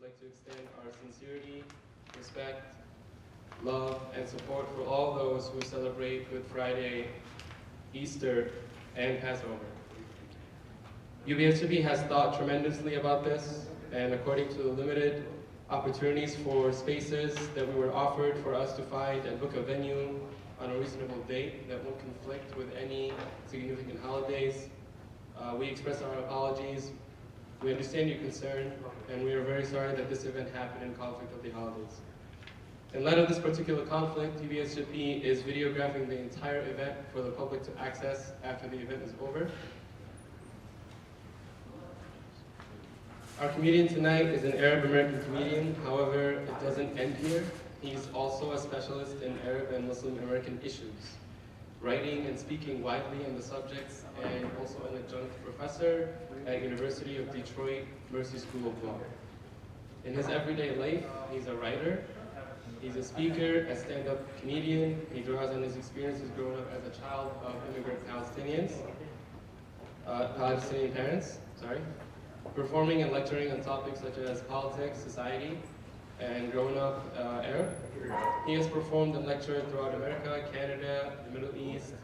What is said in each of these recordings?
like to extend our sincerity, respect, love, and support for all those who celebrate Good Friday, Easter, and Passover. UB-SJP has thought tremendously about this, and according to the limited opportunities for spaces that we were offered for us to find and book a venue on a reasonable date that won't conflict with any significant holidays, we express our apologies. We understand your concern, and we are very sorry that this event happened in conflict of the holidays. In light of this particular conflict, UB-SJP is videographing the entire event for the public to access after the event is over. Our comedian tonight is an Arab-American comedian. However, it doesn't end here. He's also a specialist in Arab and Muslim American issues, writing and speaking widely on the subjects, and also an adjunct professor at University of Detroit Mercy School of Law. In his everyday life, he's a writer, he's a speaker, a stand-up comedian. He draws on his experiences growing up as a child of immigrant Palestinian parents, performing and lecturing on topics such as politics, society, and growing up Arab. He has performed and lectured throughout America, Canada, the Middle East,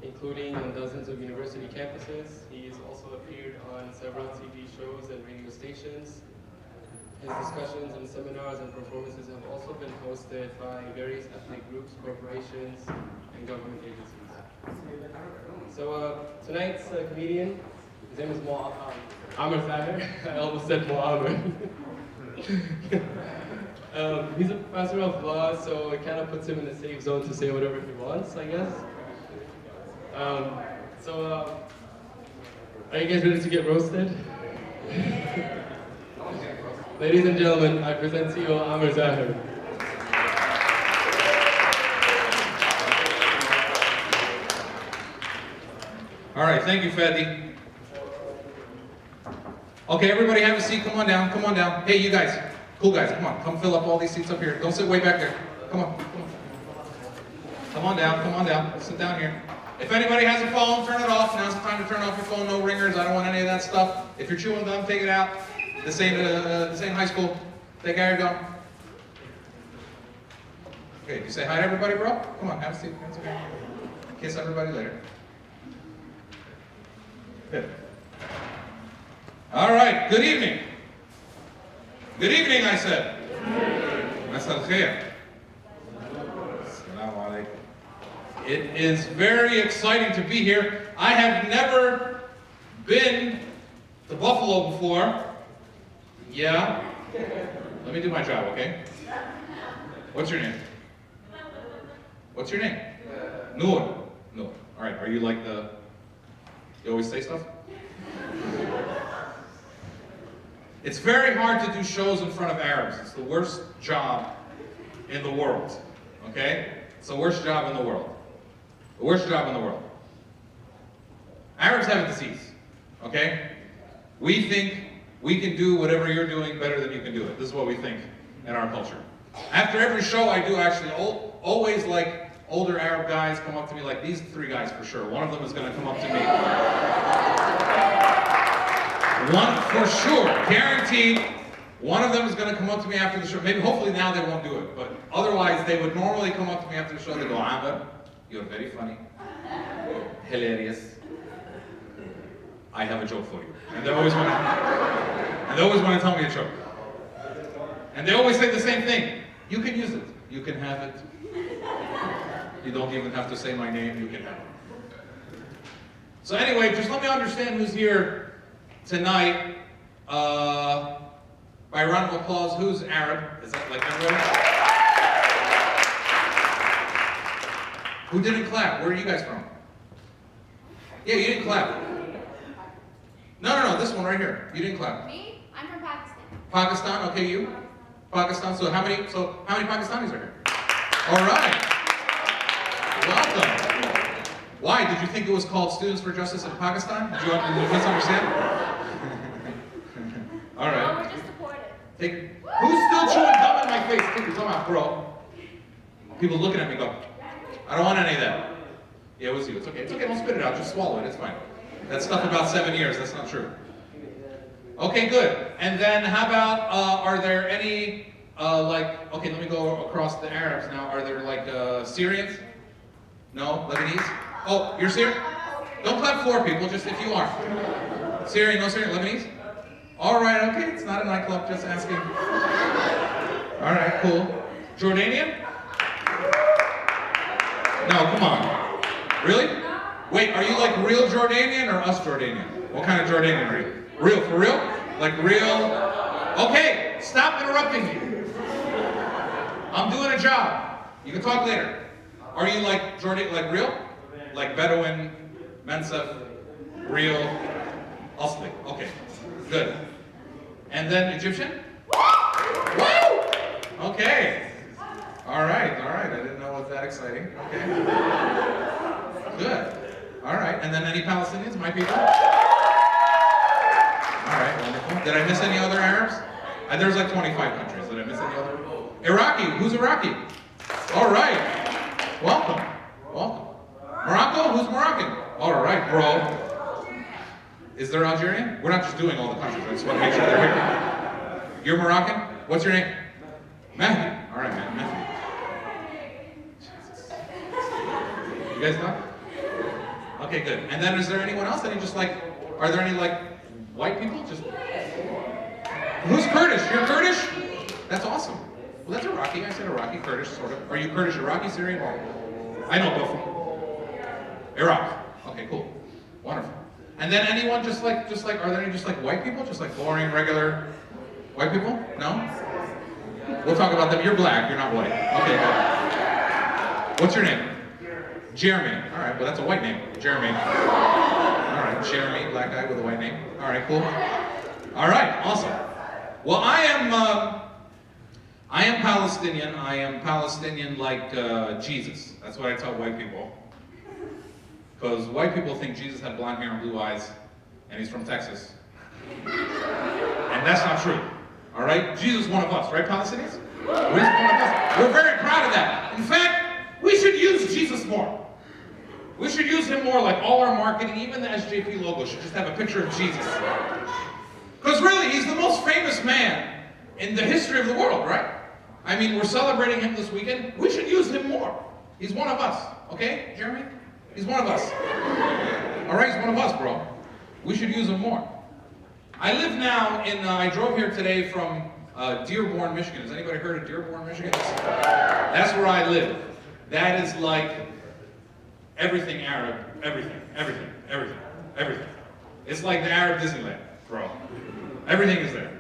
including on dozens of university campuses. He has also appeared on several TV shows and radio stations. His discussions and seminars and performances have also been hosted by various ethnic groups, corporations, and government agencies. So tonight's comedian, his name is Amer Zahr. I almost said Amer. He's a professor of law, so it kind of puts him in a safe zone to say whatever he wants, I guess. Are you guys ready to get roasted? Ladies and gentlemen, I present to you Amer Zahr. All right, thank you, Fadi. Okay, everybody have a seat. Come on down, come on down. Hey, you guys, cool guys, come on. Come fill up all these seats up here. Don't sit way back there. Come on, come on. Come on down, come on down. Sit down here. If anybody has a phone, turn it off. Now's the time to turn off your phone. No ringers. I don't want any of that stuff. If you're chewing gum, take it out. This ain't high school. Take care of your gum. Okay, you say hi to everybody, bro? Come on, have a seat. That's okay. Kiss everybody later. Good. All right, good evening. Good evening, I said. Masal khair. Assalamu alaikum. It is very exciting to be here. I have never been to Buffalo before. Yeah? Let me do my job, okay? What's your name? What's your name? Noor. Noor. All right, are you like you always say stuff? It's very hard to do shows in front of Arabs. It's the worst job in the world, okay? It's the worst job in the world. The worst job in the world. Arabs have a disease, okay? We think we can do whatever you're doing better than you can do it. This is what we think in our culture. After every show I do, actually, always like older Arab guys come up to me, like these three guys for sure. One of them is going to come up to me. One for sure, guaranteed. One of them is going to come up to me after the show. Maybe, hopefully now they won't do it, but otherwise they would normally come up to me after the show. They go, Amer, you're very funny, hilarious. I have a joke for you. And they always want to tell me a joke. And they always say the same thing. You can use it. You can have it. You don't even have to say my name. You can have it. So anyway, just let me understand who's here tonight. By a round of applause, who's Arab? Is that like everybody? Who didn't clap? Where are you guys from? Yeah, you didn't clap. No, this one right here. You didn't clap. Me? I'm from Pakistan. Pakistan, okay, you? Pakistan, so how many Pakistanis are here? All right. Welcome. Why? Did you think it was called Students for Justice in Pakistan? Did you misunderstand? All right. No, we're just supportive. Who's still chewing gum in my face? Take your gum out, bro. People looking at me go, I don't want any of that. Yeah, it was you. It's okay. It's okay. Don't spit it out. Just swallow it. It's fine. That stuff about 7 years. That's not true. Okay, good. And then how about, are there any, okay, let me go across the Arabs now. Are there like Syrians? No? Lebanese? Oh, you're Syrian? Don't clap for people, just if you are. Syrian, no Syrian, Lebanese? All right, okay, it's not a nightclub, just asking. All right, cool. Jordanian? No, come on. Really? Wait, are you like real Jordanian or us Jordanian? What kind of Jordanian are you? Real, for real? Like real? Okay, stop interrupting me. I'm doing a job. You can talk later. Are you like Jordan, like real? Like Bedouin, Mensef, real, Asli. Okay, good. And then Egyptian? Woo! Okay. All right. I didn't know it was that exciting. Okay. Good. All right. And then any Palestinians, my people? All right, wonderful. Did I miss any other Arabs? There's like 25 countries. Did I miss any other? Iraqi. Who's Iraqi? All right. Welcome. Morocco? Who's Moroccan? All right, bro. Is there Algerian? We're not just doing all the countries. I just want to make sure they're here. You're Moroccan? What's your name? Mehdi. All right, man. Mehdi. Jesus. You guys know? Okay, good. And then is there anyone else? Are there any like white people? Just who's Kurdish? You're Kurdish? That's awesome. Well, that's Iraqi. I said Iraqi, Kurdish, sort of. Are you Kurdish, Iraqi, Syrian? I know both. Iraq. Okay, cool. Wonderful. And then anyone are there any just like white people? Just like boring, regular white people? No? We'll talk about them. You're black, you're not white. Okay, good. What's your name? Jeremy. All right, well that's a white name. Jeremy. All right, Jeremy, black guy with a white name. All right, cool. All right, awesome. Well, I am Palestinian. I am Palestinian like Jesus. That's what I tell white people. Because white people think Jesus had blonde hair and blue eyes, and he's from Texas. And that's not true. All right? Jesus is one of us, right, Palestinians? He's one of us. We're very proud of that. In fact, we should use Jesus more. We should use him more, like all our marketing, even the SJP logo should just have a picture of Jesus. Because really, he's the most famous man in the history of the world, right? I mean, we're celebrating him this weekend. We should use him more. He's one of us, okay, Jeremy? He's one of us. All right, he's one of us, bro. We should use him more. I live now I drove here today from Dearborn, Michigan. Has anybody heard of Dearborn, Michigan? That's where I live. That is like everything Arab, everything. It's like the Arab Disneyland, bro. Everything is there.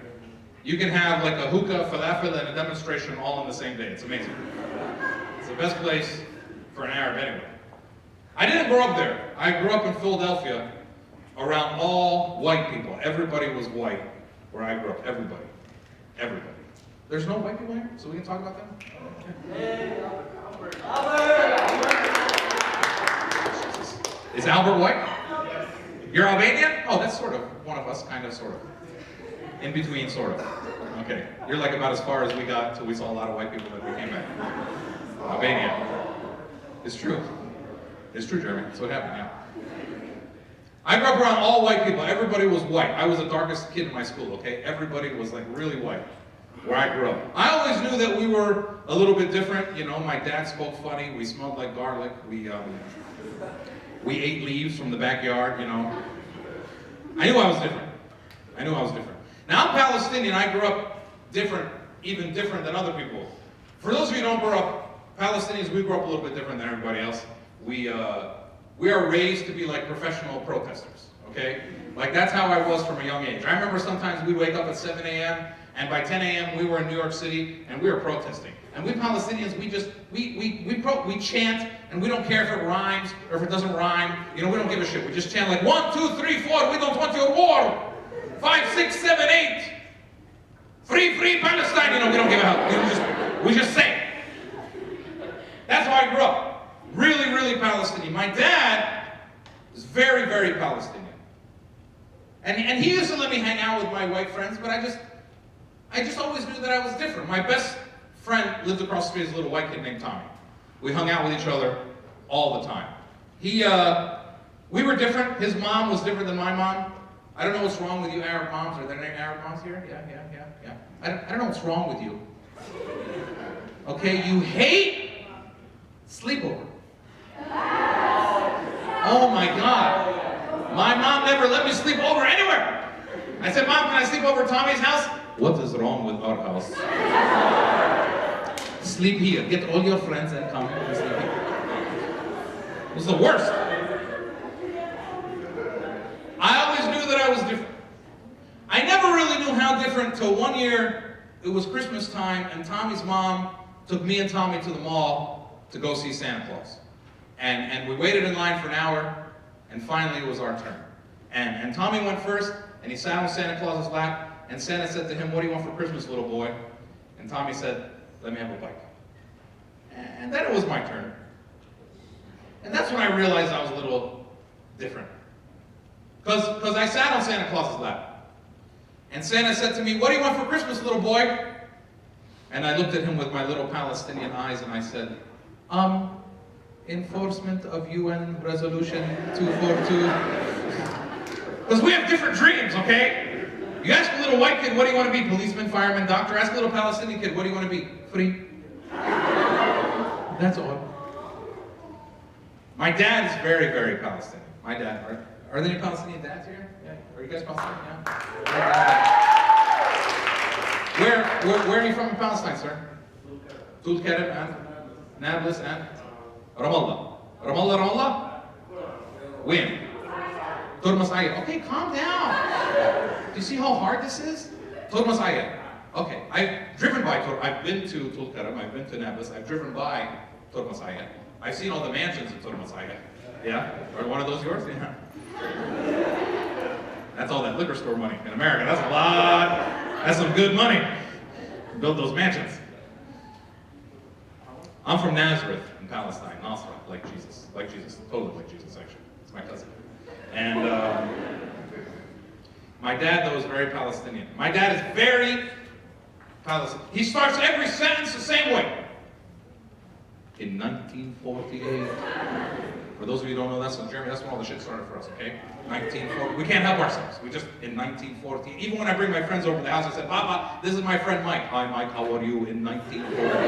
You can have like a hookah, falafel, and a demonstration all on the same day. It's amazing. It's the best place for an Arab anyway. I didn't grow up there. I grew up in Philadelphia around all white people. Everybody was white where I grew up. Everybody. There's no white people here, so we can talk about them? Hey, Albert. Is Albert white? You're Albanian? Oh, that's sort of one of us, kind of, sort of. In between, sort of. Okay. You're like about as far as we got till we saw a lot of white people that we came back. Albania. It's true. It's true, Jeremy. That's what happened, yeah. I grew up around all white people. Everybody was white. I was the darkest kid in my school, okay? Everybody was like really white where I grew up. I always knew that we were a little bit different. You know, my dad spoke funny. We smelled like garlic. We ate leaves from the backyard, you know. I knew I was different. Now I'm Palestinian. I grew up different, even different than other people. For those of you who don't grow up, Palestinians, we grew up a little bit different than everybody else. We are raised to be like professional protesters, okay? Like that's how I was from a young age. I remember sometimes we'd wake up at 7 a.m. and by 10 a.m. we were in New York City and we were protesting. And we Palestinians, we chant and we don't care if it rhymes or if it doesn't rhyme. You know, we don't give a shit. We just chant like 1, 2, 3, 4, we don't want your war. 5, 6, 7, 8. Free Palestine. You know, we don't give a hell. We just say it. That's how I grew up. Really Palestinian. My dad is very Palestinian. And he used to let me hang out with my white friends, but I just always knew that I was different. My best friend lived across the street, this little white kid named Tommy. We hung out with each other all the time. We were different. His mom was different than my mom. I don't know what's wrong with you Arab moms. Are there any Arab moms here? Yeah. I don't know what's wrong with you. Okay, you hate sleepover. Oh my God. My mom never let me sleep over anywhere. I said, Mom, can I sleep over at Tommy's house? What is wrong with our house? Sleep here. Get all your friends and come and sleep here. It was the worst. I always knew that I was different. I never really knew how different till one year. It was Christmas time and Tommy's mom took me and Tommy to the mall to go see Santa Claus. And we waited in line for an hour, and finally it was our turn. And Tommy went first, and he sat on Santa Claus's lap, and Santa said to him, what do you want for Christmas, little boy? And Tommy said, let me have a bike. And then it was my turn. And that's when I realized I was a little different. Because I sat on Santa Claus's lap. And Santa said to me, what do you want for Christmas, little boy? And I looked at him with my little Palestinian eyes, and I said, enforcement of UN Resolution 242. Because we have different dreams, okay? You ask a little white kid, what do you want to be? Policeman, fireman, doctor. Ask a little Palestinian kid, what do you want to be? Free. That's all. My dad is very, very Palestinian. My dad, are there any Palestinian dads here? Yeah. Are you guys Palestinian? Yeah. Where are you from in Palestine, sir? Tulkarem and Nablus and Ramallah. Ramallah? When? Turmasaya. Okay, calm down. Do you see how hard this is? Turmasaya. Okay, I've driven by I've been to Tulkarem, I've been to Nablus, I've driven by Turmasaya. I've seen all the mansions in Turmasaya. Yeah? Are one of those yours? Yeah. That's all that liquor store money in America. That's a lot. That's some good money. Build those mansions. I'm from Nazareth in Palestine, Nasra, like Jesus. Like Jesus. Totally like Jesus, actually. It's my cousin. And my dad, though, is very Palestinian. My dad is very Palestinian. He starts every sentence the same way. In 1948. For those of you who don't know, that's when Jeremy, that's when all the shit started for us, okay? 1940. We can't help ourselves. We just, in 1914. Even when I bring my friends over to the house, I said, Papa, this is my friend Mike. Hi, Mike, how are you in 1940?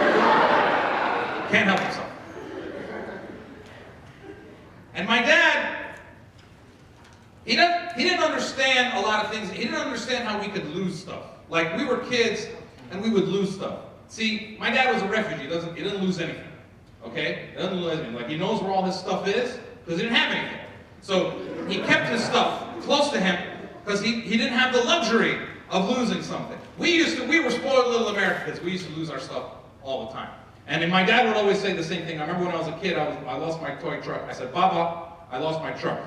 Can't help himself. And my dad, he didn't understand a lot of things. He didn't understand how we could lose stuff. Like, we were kids, and we would lose stuff. See, my dad was a refugee. He didn't lose anything. Okay? He doesn't lose anything. Like, he knows where all his stuff is, because he didn't have anything. So, he kept his stuff close to him, because he didn't have the luxury of losing something. We were spoiled little Americans. We used to lose our stuff all the time. And my dad would always say the same thing. I remember when I was a kid, I lost my toy truck. I said, Baba, I lost my truck.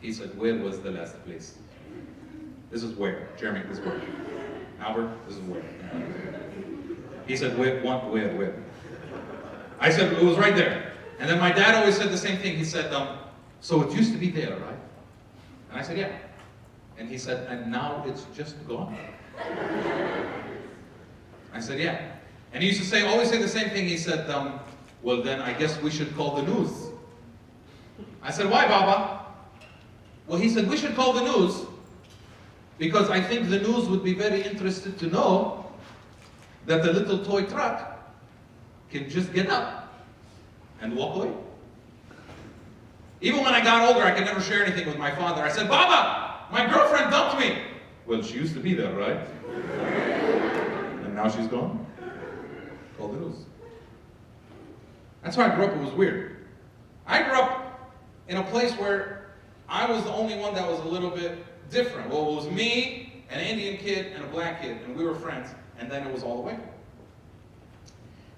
He said, where was the last place? This is where. Jeremy, this is where. Albert, this is where. He said, where? I said, it was right there. And then my dad always said the same thing. He said, so it used to be there, right? And I said, yeah. And he said, and now it's just gone. I said, yeah. And he used to always say the same thing. He said, well, then I guess we should call the news. I said, why, Baba? Well, he said, we should call the news because I think the news would be very interested to know that the little toy truck can just get up and walk away. Even when I got older, I could never share anything with my father. I said, Baba, my girlfriend dumped me. Well, she used to be there, right? And now she's gone. Call the news. That's how I grew up. It was weird. I grew up in a place where I was the only one that was a little bit different. Well, it was me, an Indian kid, and a black kid, and we were friends, and then it was all the way.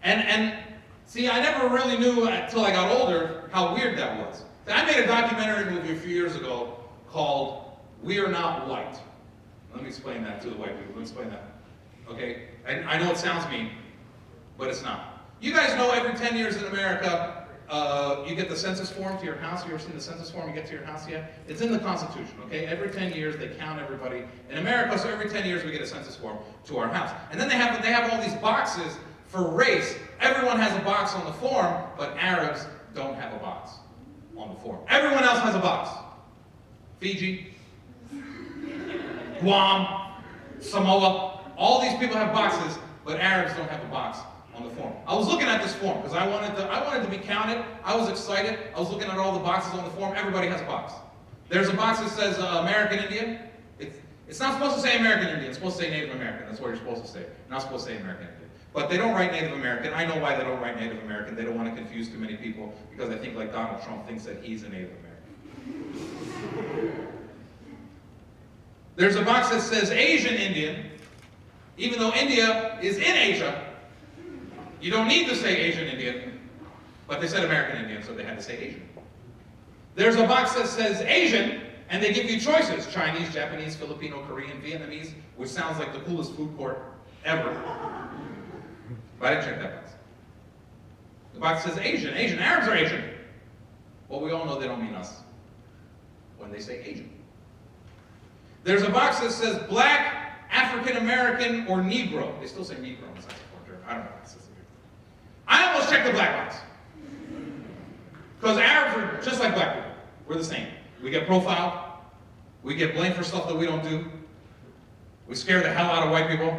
And see, I never really knew until I got older how weird that was. I made a documentary movie a few years ago called We Are Not White. Let me explain that to the white people. Let me explain that. Okay? I know it sounds mean, but it's not. You guys know every 10 years in America, you get the census form to your house. You ever seen the census form you get to your house yet? It's in the Constitution, okay? Every 10 years, they count everybody in America, so every 10 years we get a census form to our house. And then they have all these boxes for race. Everyone has a box on the form, but Arabs don't have a box on the form. Everyone else has a box. Fiji, Guam, Samoa, all these people have boxes, but Arabs don't have a box on the form. I was looking at this form because I wanted to be counted. I was excited. I was looking at all the boxes on the form. Everybody has a box. There's a box that says American Indian. It's not supposed to say American Indian. It's supposed to say Native American. That's what you're supposed to say. You're not supposed to say American Indian. But they don't write Native American. I know why they don't write Native American. They don't want to confuse too many people because I think like Donald Trump thinks that he's a Native American. There's a box that says Asian Indian, even though India is in Asia. You don't need to say Asian Indian, but they said American Indian, so they had to say Asian. There's a box that says Asian, and they give you choices: Chinese, Japanese, Filipino, Korean, Vietnamese, which sounds like the coolest food court ever. But I didn't check that box. The box says Asian. Asian. Arabs are Asian. Well, we all know they don't mean us when they say Asian. There's a box that says Black, African American, or Negro. They still say Negro in the sex term. I don't know what it says. I almost checked the black box. Because Arabs are just like black people. We're the same. We get profiled. We get blamed for stuff that we don't do. We scare the hell out of white people.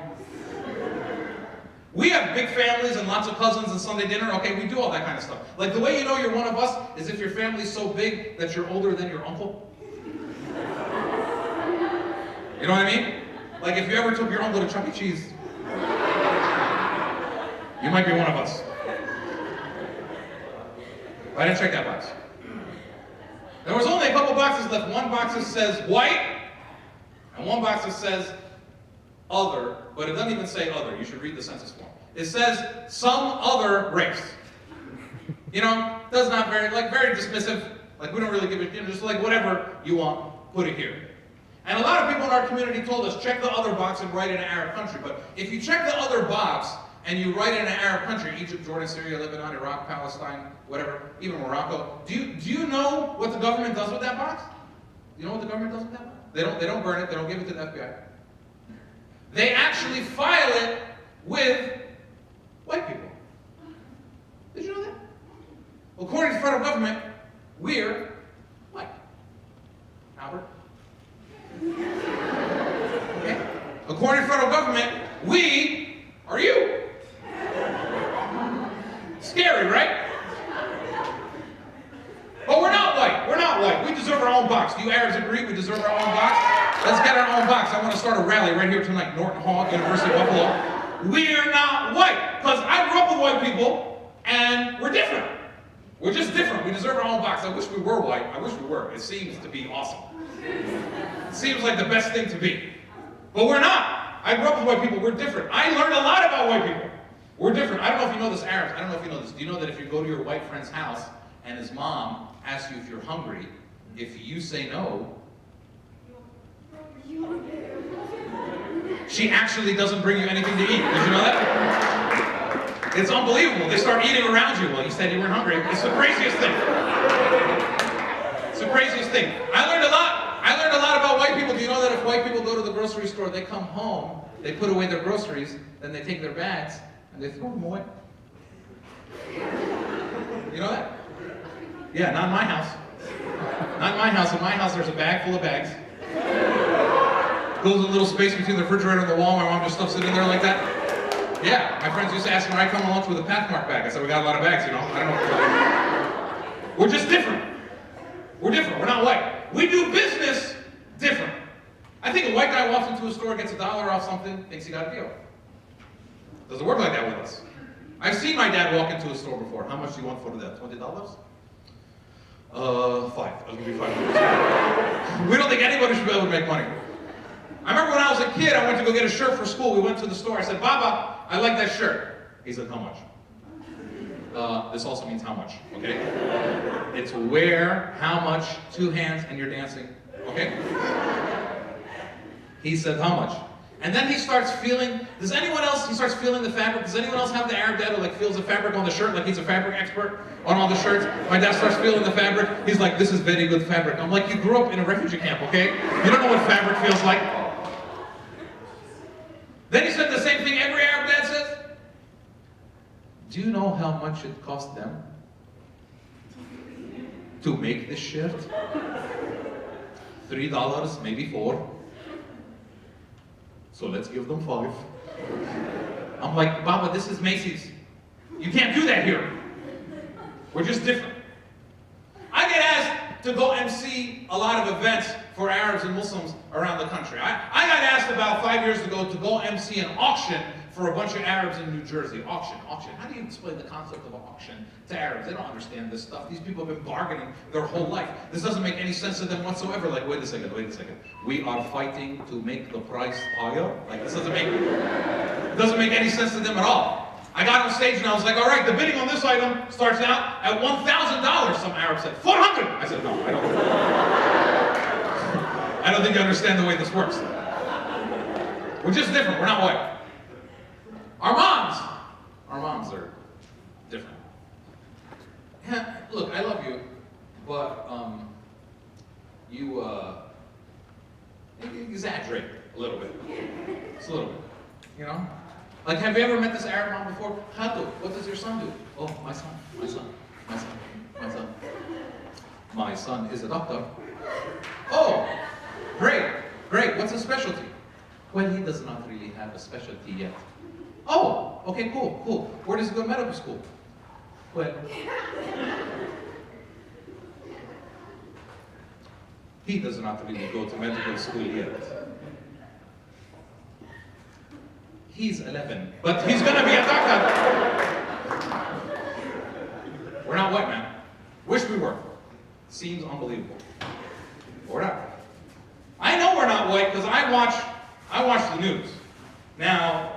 We have big families and lots of cousins and Sunday dinner. Okay, we do all that kind of stuff. Like the way you know you're one of us is if your family's so big that you're older than your uncle. You know what I mean? Like if you ever took your uncle to Chuck E. Cheese, you might be one of us. I didn't check that box. There was only a couple boxes left. One box that says white, and one box that says other, but it doesn't even say other. You should read the census form. It says some other race. You know, does not very dismissive. Like we don't really give it, you know, just like whatever you want, put it here. And a lot of people in our community told us, check the other box and write in an Arab country. But if you check the other box and you write in an Arab country, Egypt, Jordan, Syria, Lebanon, Iraq, Palestine, whatever, even Morocco, do you know what the government does with that box? You know what the government does with that box? They don't burn it, they don't give it to the FBI. They actually file it with white people. Did you know that? According to the federal government, we're white. Albert? Okay. According to the federal government, we are you. Scary, right? But we're not white. We're not white. We deserve our own box. Do you Arabs agree we deserve our own box? Let's get our own box. I want to start a rally right here tonight. Norton Hall, University of Buffalo. We're not white. Because I grew up with white people, and we're different. We're just different. We deserve our own box. I wish we were white. I wish we were. It seems to be awesome. It seems like the best thing to be. But we're not. I grew up with white people. We're different. I learned a lot about white people. We're different. I don't know if you know this, Arabs. I don't know if you know this. Do you know that if you go to your white friend's house and his mom asks you if you're hungry, if you say no, she actually doesn't bring you anything to eat. Did you know that? It's unbelievable. They start eating around you. Well, you said you weren't hungry. It's the craziest thing. It's the craziest thing. I learned a lot about white people. Do you know that if white people go to the grocery store, they come home, they put away their groceries, then they take their bags, and they throw them away? You know that? Yeah, not in my house. Not in my house. In my house, there's a bag full of bags. Goes a little space between the refrigerator and the wall. My mom just stuffs it in there like that. Yeah, my friends used to ask me when I come to lunch with a Pathmark bag. I said, we got a lot of bags, you know. I don't know. We're just different. We're different. We're not white. We do business different. I think a white guy walks into a store, gets $1 off something, thinks he got a deal. Doesn't work like that with us. I've seen my dad walk into a store before. How much do you want for that? $20? $5. I'll give you $5. We don't think anybody should be able to make money. I remember when I was a kid, I went to go get a shirt for school. We went to the store. I said, Baba, I like that shirt. He said, how much? This also means how much, okay? It's where, how much, 2 hands, and you're dancing, okay? He said, how much? And then he starts feeling, he starts feeling the fabric. Does anyone else have the Arab dad who like feels the fabric on the shirt, like he's a fabric expert on all the shirts? My dad starts feeling the fabric. He's like, this is very good fabric. I'm like, you grew up in a refugee camp, okay? You don't know what fabric feels like. Then he said the same thing every Arab dad says. Do you know how much it cost them to make this shirt? $3, maybe $4. so let's give them 5. I'm like, Baba, this is Macy's. You can't do that here. We're just different. I get asked to go MC a lot of events for Arabs and Muslims around the country. I got asked about 5 years ago to go MC an auction for a bunch of Arabs in New Jersey. Auction. How do you explain the concept of an auction to Arabs? They don't understand this stuff. These people have been bargaining their whole life. This doesn't make any sense to them whatsoever. Like, wait a second. We are fighting to make the price higher? Like, this doesn't make any sense to them at all. I got on stage and I was like, all right, the bidding on this item starts out at $1,000. Some Arab said, 400. I said, no, I don't. I don't think you understand the way this works. We're just different. We're not white. Our moms are different. Yeah, look, I love you, but you exaggerate a little bit. Just a little bit, you know? Like, have you ever met this Arab mom before? Khatu, what does your son do? Oh, my son. My son is a doctor. Oh, great. What's his specialty? Well, he does not really have a specialty yet. Oh, okay, cool. Where does he go to medical school? Well, he does not really go to medical school yet. He's 11, but he's gonna be a doctor. We're not white, man. Wish we were. Seems unbelievable. We're not. I know we're not white because I watch the news. Now,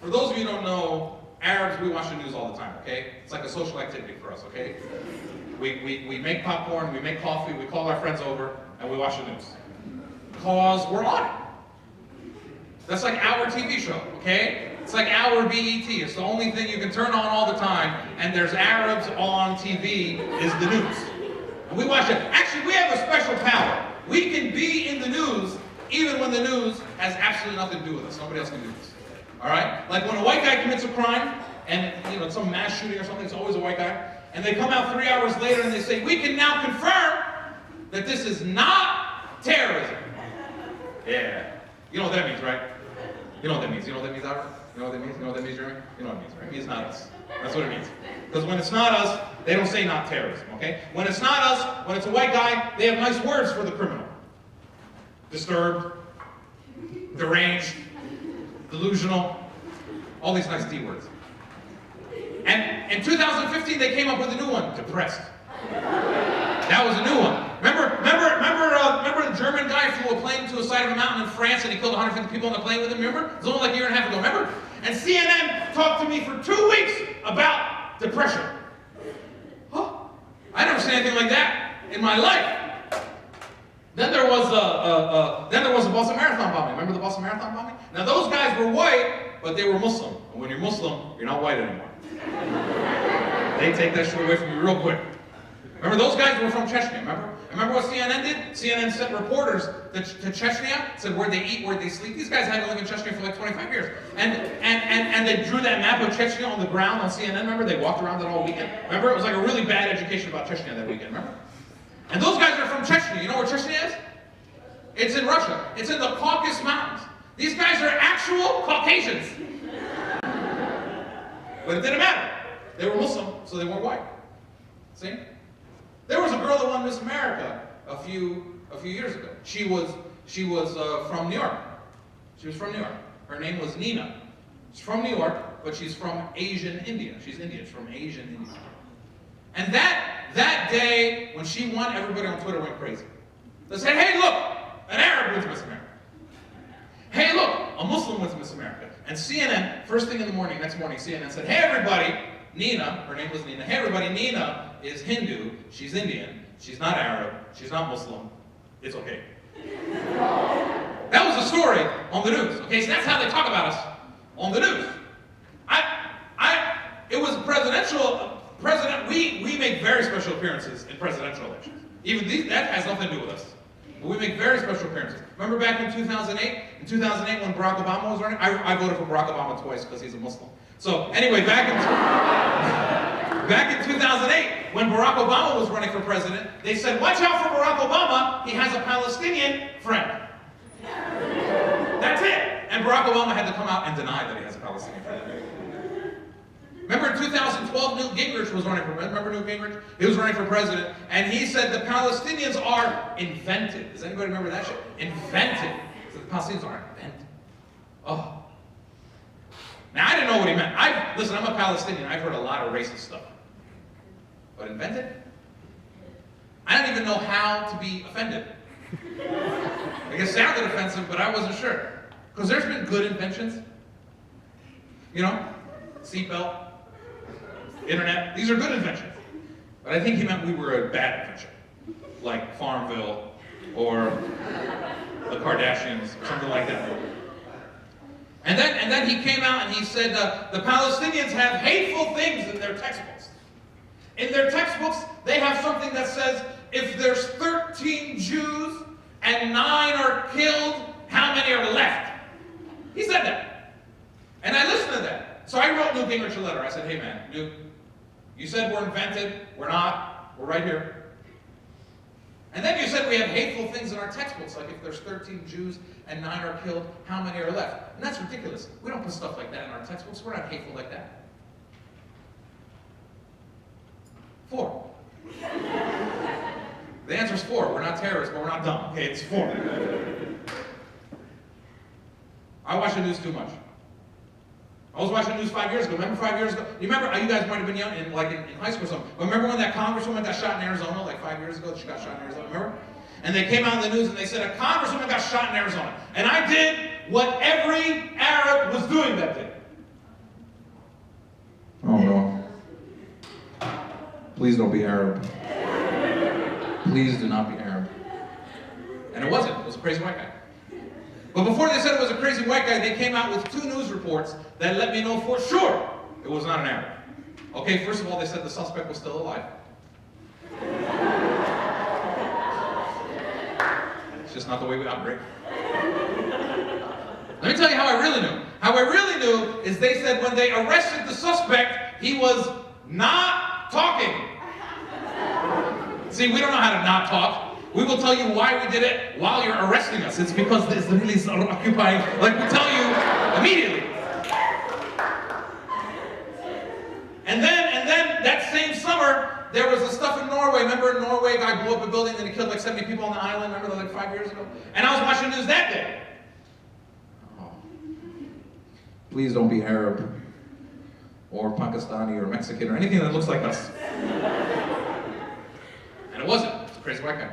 for those of you who don't know, Arabs, we watch the news all the time, okay? It's like a social activity for us, okay? We make popcorn, we make coffee, we call our friends over, and we watch the news. Because we're on it. That's like our TV show, okay? It's like our BET. It's the only thing you can turn on all the time, and there's Arabs on TV, is the news. And we watch it. Actually, we have a special power. We can be in the news even when the news has absolutely nothing to do with us. Nobody else can do this. All right? Like when a white guy commits a crime, and it's some mass shooting or something, it's always a white guy, and they come out 3 hours later and they say, we can now confirm that this is not terrorism. Yeah. You know what that means, right? You know what that means. You know what that means, Albert? You know what that means? You know what that means, Jeremy? You know what it means, right? It means not us. That's what it means. Because when it's not us, they don't say not terrorism, okay? When it's not us, when it's a white guy, they have nice words for the criminal. Disturbed, deranged, delusional, all these nice D words. And in 2015, they came up with a new one, depressed. That was a new one. Remember the German guy flew a plane to the side of a mountain in France and he killed 150 people on the plane with him, remember? It was only like a year and a half ago, remember? And CNN talked to me for 2 weeks about depression. Huh? I never seen anything like that in my life. Then there was a Boston Marathon bombing. Remember the Boston Marathon bombing? Now those guys were white, but they were Muslim. And when you're Muslim, you're not white anymore. They take that shit away from you real quick. Remember those guys were from Chechnya, remember? Remember what CNN did? CNN sent reporters to Chechnya, said where they eat, where they sleep. These guys had to live in Chechnya for like 25 years. And they drew that map of Chechnya on the ground on CNN, remember? They walked around it all weekend. Remember? It was like a really bad education about Chechnya that weekend, remember? And those guys are from Chechnya. You know where Chechnya is? It's in Russia. It's in the Caucasus Mountains. These guys are actual Caucasians. But it didn't matter. They were Muslim, so they weren't white. See? There was a girl that won Miss America a few years ago. She was from New York. She was from New York. Her name was Nina. She's from New York, but she's from Asian India. She's Indian. She's from Asian India. And that day when she won, everybody on Twitter went crazy. They said, "Hey, look, an Arab wins Miss America. Hey, look, a Muslim wins Miss America." And CNN, first thing in the morning, next morning, CNN said, "Hey, everybody, Nina," her name was Nina. "Hey, everybody, Nina is Hindu, she's Indian, she's not Arab, she's not Muslim, it's okay." That was the story on the news, okay? So that's how they talk about us on the news. It was we make very special appearances in presidential elections. Even that has nothing to do with us. But we make very special appearances. Remember back in 2008? In 2008 when Barack Obama was running? I voted for Barack Obama twice because he's a Muslim. So anyway, back in 2008, when Barack Obama was running for president, they said, watch out for Barack Obama, he has a Palestinian friend. That's it. And Barack Obama had to come out and deny that he has a Palestinian flag. Remember in 2012, Newt Gingrich was running for president. Remember Newt Gingrich? He was running for president, and he said the Palestinians are invented. Does anybody remember that shit? Invented. So the Palestinians are invented. Oh. Now, I didn't know what he meant. Listen, I'm a Palestinian. I've heard a lot of racist stuff. But invented? I don't even know how to be offended. Like, it sounded offensive, but I wasn't sure. Because there's been good inventions. You know? Seatbelt. Internet. These are good inventions. But I think he meant we were a bad invention. Like Farmville or the Kardashians or something like that. And then he came out and he said the Palestinians have hateful things in their textbooks. In their textbooks, they have something that says, if there's 13 Jews and 9 are killed, how many are left? He said that. And I listened to that. So I wrote Newt Gingrich a letter. I said, hey man, Newt, you said we're invented. We're not. We're right here. And then you said we have hateful things in our textbooks, like if there's 13 Jews and 9 are killed, how many are left? And that's ridiculous. We don't put stuff like that in our textbooks. We're not hateful like that. 4. The answer's 4. We're not terrorists, but we're not dumb. Okay, it's 4. I watch the news too much. I was watching the news 5 years ago. Remember 5 years ago? You remember, you guys might have been young, in high school or something. But remember when that congresswoman got shot in Arizona, like 5 years ago? She got shot in Arizona, remember? And they came out in the news and they said, a congresswoman got shot in Arizona. And I did what every Arab was doing that day. Oh no. Please don't be Arab. Please do not be Arab. And it wasn't. It was a crazy white guy. But before they said it was a crazy white guy, they came out with 2 news reports that let me know for sure it was not an Arab. Okay, first of all, they said the suspect was still alive. It's just not the way we operate. Let me tell you how I really knew. How I really knew is they said when they arrested the suspect, he was not talking. See, we don't know how to not talk. We will tell you why we did it while you're arresting us. It's because it's really so occupying. Like, we tell you immediately. And then that same summer, there was the stuff in Norway. Remember in Norway, a guy blew up a building and he killed like 70 people on the island. Remember that like 5 years ago? And I was watching the news that day. Oh. Please don't be Arab or Pakistani or Mexican or anything that looks like us. And it wasn't. It's a crazy white guy.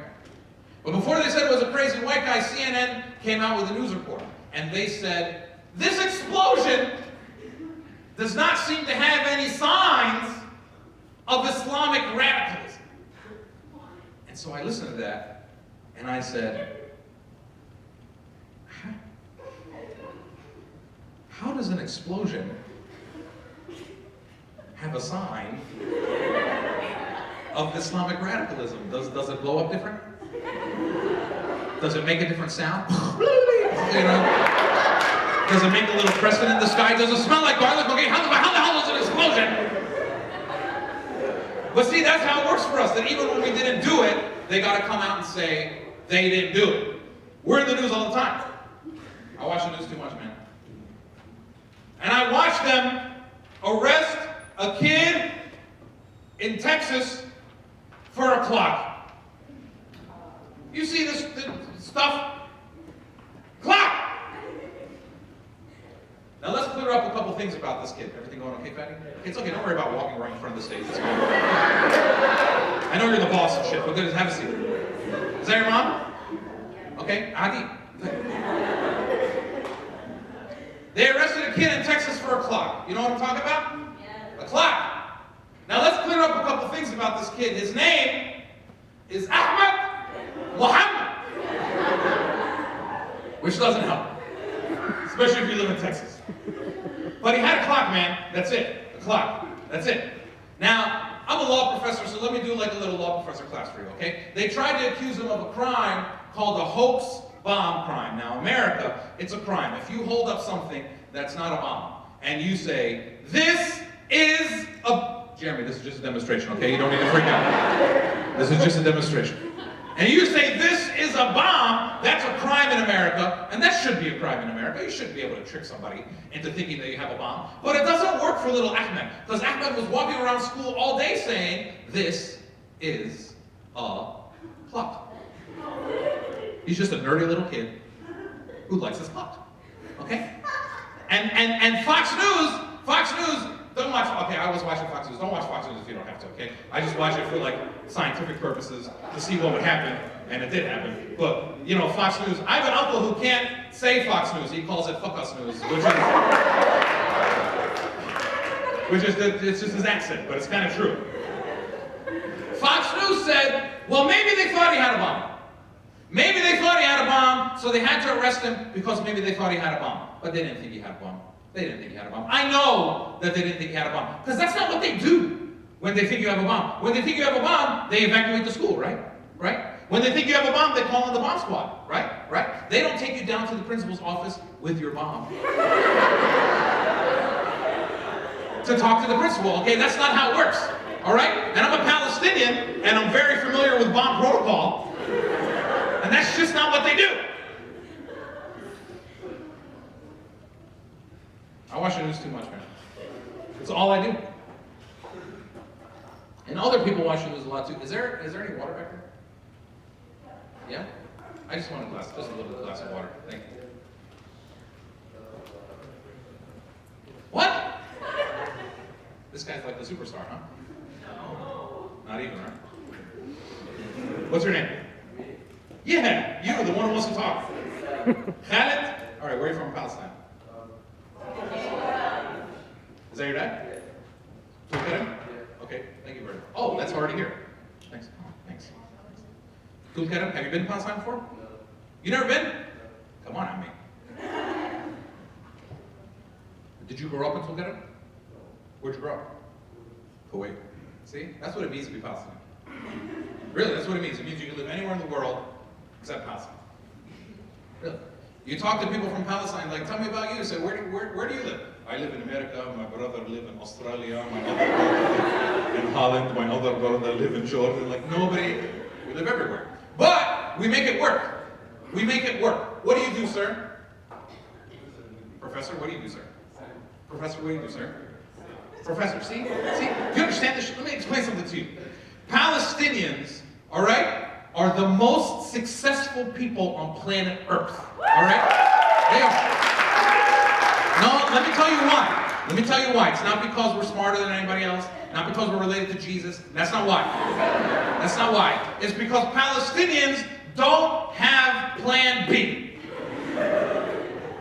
But before they said it was a crazy white guy, CNN came out with a news report. And they said, this explosion does not seem to have any signs of Islamic radicalism. And so I listened to that, and I said, how does an explosion have a sign of Islamic radicalism? Does it blow up different? Does it make a different sound? You know? Does it make a little crescent in the sky? Does it smell like garlic? Okay, how the hell is an explosion? But see, that's how it works for us, that even when we didn't do it, they got to come out and say they didn't do it. We're in the news all the time. I watch the news too much, man. And I watch them arrest a kid in Texas for a clock. You see this stuff? Clock! Now let's clear up a couple things about this kid. Everything going okay, Fatty? It's okay, don't worry about walking right in front of the stage. It's fine. I know you're the boss and shit, but good, have a seat. Is that your mom? Okay, Adi. They arrested a kid in Texas for a clock. You know what I'm talking about? Yeah. A clock. Now let's clear up a couple things about this kid. His name is Ahmed Muhammad. Which doesn't help. Especially if you live in Texas. But he had a clock, man. That's it. A clock. That's it. Now, I'm a law professor, so let me do like a little law professor class for you, okay? They tried to accuse him of a crime called a hoax bomb crime. Now, America, it's a crime. If you hold up something that's not a bomb, and you say, this is a... Jeremy, this is just a demonstration, okay? You don't need to freak out. This is just a demonstration. and you say this is a bomb, that's a crime in America, and that should be a crime in America. You shouldn't be able to trick somebody into thinking that you have a bomb. But it doesn't work for little Ahmed, because Ahmed was walking around school all day saying, this is a plot. He's just a nerdy little kid who likes his plot. Okay? And Fox News, don't watch, okay, I was watching Fox News. Don't watch Fox News if you don't have to, okay? I just watch it for like scientific purposes to see what would happen, and it did happen. But, you know, Fox News, I have an uncle who can't say Fox News. He calls it Fuck Us News, it's just his accent, but it's kind of true. Fox News said, well, maybe they thought he had a bomb. Maybe they thought he had a bomb, so they had to arrest him because maybe they thought he had a bomb. But they didn't think he had a bomb. They didn't think he had a bomb. I know that they didn't think he had a bomb, because that's not what they do when they think you have a bomb. When they think you have a bomb, they evacuate the school, right? Right? When they think you have a bomb, they call in the bomb squad, right? Right? They don't take you down to the principal's office with your bomb to talk to the principal, okay? That's not how it works, all right? And I'm a Palestinian, and I'm very familiar with bomb protocol, and that's just not what they do. I watch the news too much, man. It's all I do. And other people watch the news a lot too. Is there any water back there? Yeah? I just want a glass, just a little glass of water. Thank you. What? This guy's like the superstar, huh? No. Not even, right? What's your name? Yeah, you, the one who wants to talk. Khaled? All right, where are you from? Palestine. Is that your dad? Yeah. Okay, thank you very much. Oh, that's hard to hear. Thanks. Thanks. Tulkarem, have you been to Palestine before? No. You never been? Come on, I mean. Did you grow up in Tulkarem? No. Where'd you grow up? Kuwait. See? That's what it means to be Palestinian. Really, that's what it means. It means you can live anywhere in the world except Palestine. Really. You talk to people from Palestine, like, tell me about you. Say, where do you live? I live in America, my brother lives in Australia, my other brother lives in Holland, my other brother lives in Jordan. Like, nobody, we live everywhere. But we make it work. We make it work. What do you do, sir? Professor, what do you do, sir? Professor, what do you do, sir? Professor, see? Do you understand this? Let me explain something to you. Palestinians, all right, are the most successful people on planet Earth, all right? They are. No, let me tell you why. Let me tell you why. It's not because we're smarter than anybody else, not because we're related to Jesus. That's not why. That's not why. It's because Palestinians don't have plan B.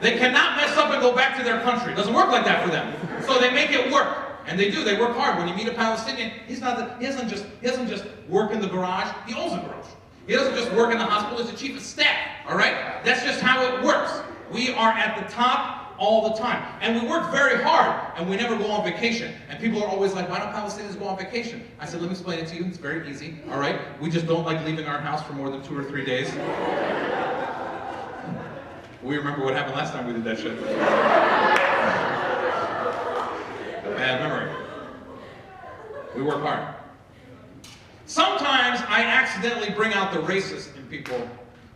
They cannot mess up and go back to their country. It doesn't work like that for them. So they make it work. And they do. They work hard. When you meet a Palestinian, he doesn't just work in the garage. He owns a garage. He doesn't just work in the hospital. He's the chief of staff. All right? That's just how it works. We are at the top all the time. And we work very hard, and we never go on vacation. And people are always like, why don't Palestinians go on vacation? I said, let me explain it to you. It's very easy. All right? We just don't like leaving our house for more than 2 or 3 days. We remember what happened last time we did that shit. Bad memory. We work hard. Sometimes I accidentally bring out the racist in people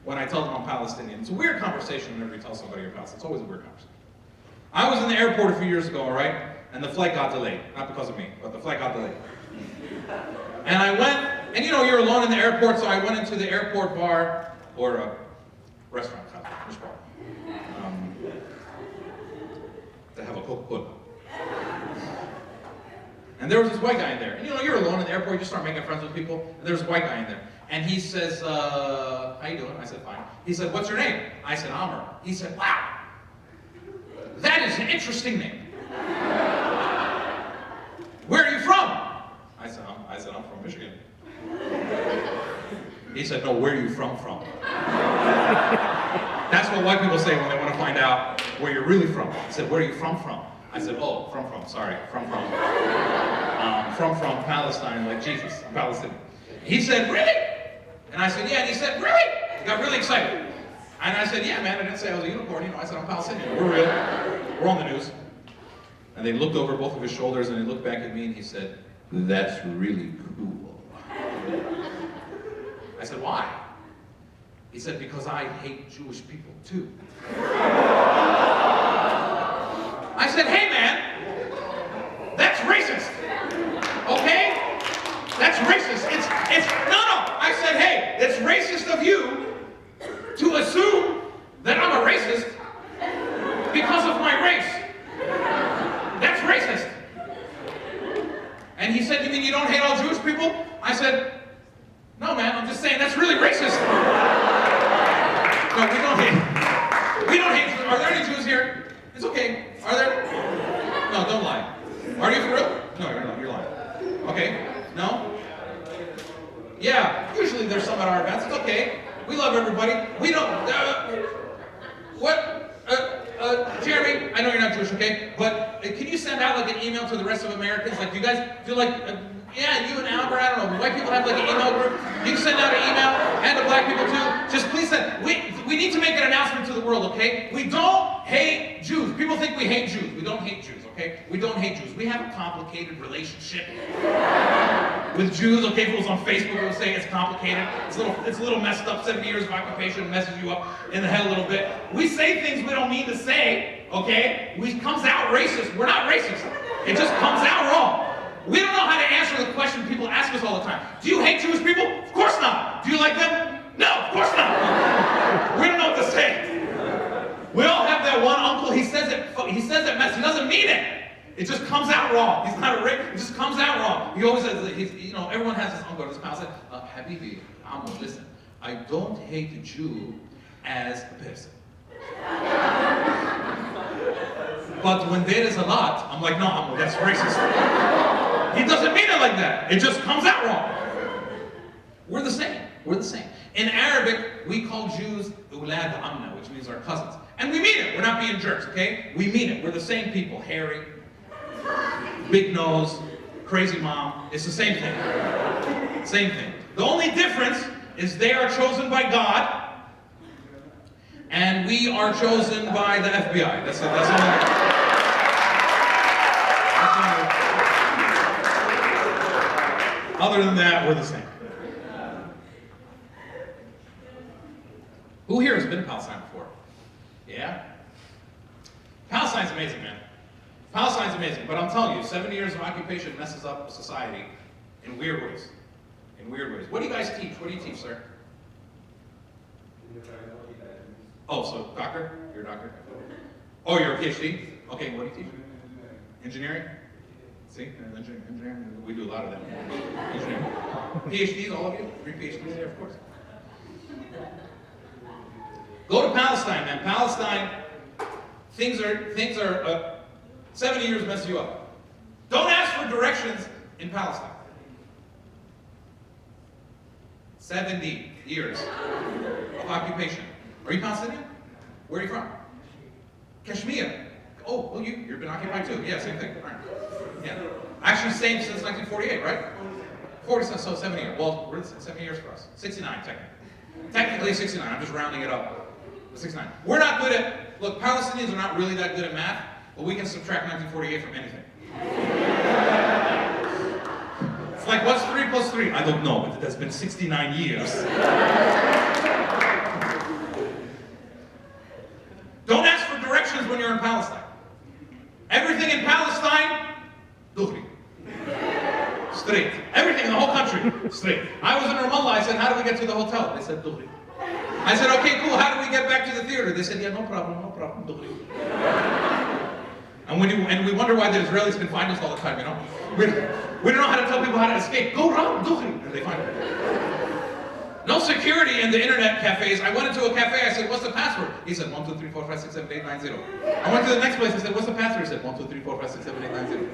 when I tell them I'm Palestinian. It's a weird conversation whenever you tell somebody you're Palestinian. It's always a weird conversation. I was in the airport a few years ago, all right? And the flight got delayed. Not because of me, but the flight got delayed. And I went, and you know, you're alone in the airport, so I went into the airport bar, or a restaurant, to have a Coca-Cola. And there was this white guy in there. And you know, you're alone in the airport, you just start making friends with people, and there's a white guy in there. And he says, how you doing? I said, fine. He said, what's your name? I said, Amer. He said, wow, that is an interesting name. Where are you from? I said, I'm from Michigan. He said, no, where are you from? That's what white people say when they want to find out where you're really from. He said, where are you from? I said, oh, from, sorry, from Palestine, like Jesus, I'm Palestinian. He said, really? And I said, yeah, and he said, really? He got really excited. And I said, yeah, man, I didn't say I was a unicorn, you know, I said, I'm Palestinian, we're real, we're on the news. And they looked over both of his shoulders and he looked back at me and he said, that's really cool. I said, why? He said, because I hate Jewish people too. I said, hey man, that's racist, okay? That's racist. No. I said, hey, it's racist of you to assume that I'm a racist because of my race. That's racist. And he said, you mean you don't hate all Jewish people? I said, no man, I'm just saying that's really racist. No, we don't hate. We don't hate. Are there any Jews here? It's okay. Are there? No, don't lie. Are you for real? No, you're lying. Okay. No? Yeah, usually there's some at our events. It's okay. We love everybody. We don't. Jeremy, I know you're not Jewish, okay? But can you send out like an email to the rest of Americans? Like, do you guys do like, yeah, you and Amer, I don't know, white people have like an email group. You can send out an email, and to black people too. Just please send. We need to make an announcement to the world, okay? We don't hate Jews. People think we hate Jews. We don't hate Jews, okay? We don't hate Jews. We have a complicated relationship with Jews, okay? People on Facebook will say it's complicated. It's a little messed up. 70 years of occupation messes you up in the head a little bit. We say things we don't mean to say, okay? It comes out racist. We're not racist. It just comes out wrong. We don't know how to answer the question people ask us all the time. Do you hate Jewish people? Of course not. Do you like them? No, of course not. We don't know what to say. We all have that one uncle, he says it mess, he doesn't mean it. It just comes out wrong. He's not a Rick, it just comes out wrong. He always says, everyone has this uncle, this pal said, Habibi, Amos, listen, I don't hate a Jew as a person. But when there is a lot, I'm like, no, Amos, that's racist. He doesn't mean it like that. It just comes out wrong. We're the same. We're the same. In Arabic, we call Jews ulad amna, which means our cousins. And we mean it. We're not being jerks, okay? We mean it. We're the same people. Hairy, big nose, crazy mom. It's the same thing. Same thing. The only difference is they are chosen by God, and we are chosen by the FBI. That's all. Other than that, we're the same. Who here has been to Palestine before? Yeah? Palestine's amazing, man. Palestine's amazing, but I'm telling you, 70 years of occupation messes up society in weird ways. In weird ways. What do you guys teach? What do you teach, sir? Oh, so doctor? You're a doctor? Oh, you're a PhD? Okay, what do you teach? Engineering? See? Engineering? We do a lot of them. Engineering. PhDs, all of you? 3 PhDs here, of course. Go to Palestine, man. Palestine, things are 70 years mess you up. Don't ask for directions in Palestine. 70 years of occupation. Are you Palestinian? Where are you from? Kashmir. Oh, well, you've been occupied too. Yeah, same thing. All right. Yeah. Actually, same since 1948, right? 40, so 70 years. Well, we're 70 years for us. 69, technically. Technically 69. I'm just rounding it up. 69. We're not good at, look, Palestinians are not really that good at math, but we can subtract 1948 from anything. It's like, what's 3 plus 3? I don't know, but it has been 69 years. Don't ask for directions when you're in Palestine. Everything in Palestine, dughri. Straight. Everything in the whole country, straight. I was in Ramallah, I said, how do we get to the hotel? They said, dughri. I said, okay, cool, how do we get back to the theater? They said, yeah, no problem, dughri. And we wonder why the Israelis can find us all the time, you know? We don't know how to tell people how to escape. Go around, dughri, and they find it. No security in the internet cafes. I went into a cafe, I said, what's the password? He said, 1, 2, 3, 4, 5, 6, 7, 8, 9, 0. I went to the next place, I said, what's the password? He said, 1, 2, 3, 4, 5, 6, 7, 8, 9, 0.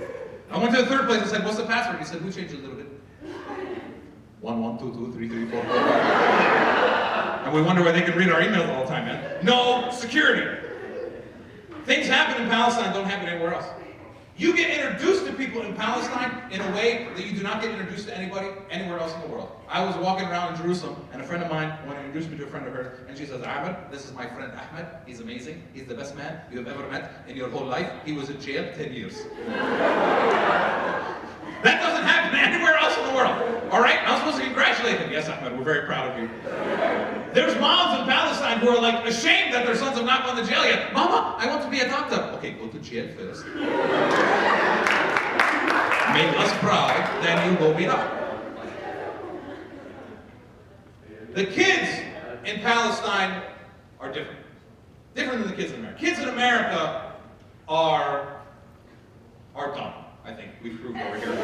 I went to the third place, I said, what's the password? He said, we changed it a little bit. 1, 1, 2, 2, 3, 3, 4, 4, 5. And we wonder why they can read our emails all the time, man. No security. Things happen in Palestine, don't happen anywhere else. You get introduced to people in Palestine in a way that you do not get introduced to anybody anywhere else in the world. I was walking around in Jerusalem, and a friend of mine wanted to introduce me to a friend of hers, and she says, Amer, this is my friend Ahmed. He's amazing. He's the best man you have ever met in your whole life. He was in jail 10 years. That doesn't happen anywhere else in the world. All right? I'm supposed to congratulate him. Yes, Ahmed, we're very proud of you. There's moms in Palestine who are like ashamed that their sons have not gone to jail yet. Mama, I want to be a doctor. Okay, go to jail first. Make us proud, then you go beat up. The kids in Palestine are different. Different than the kids in America. Kids in America are dumb. I think we've proved over here.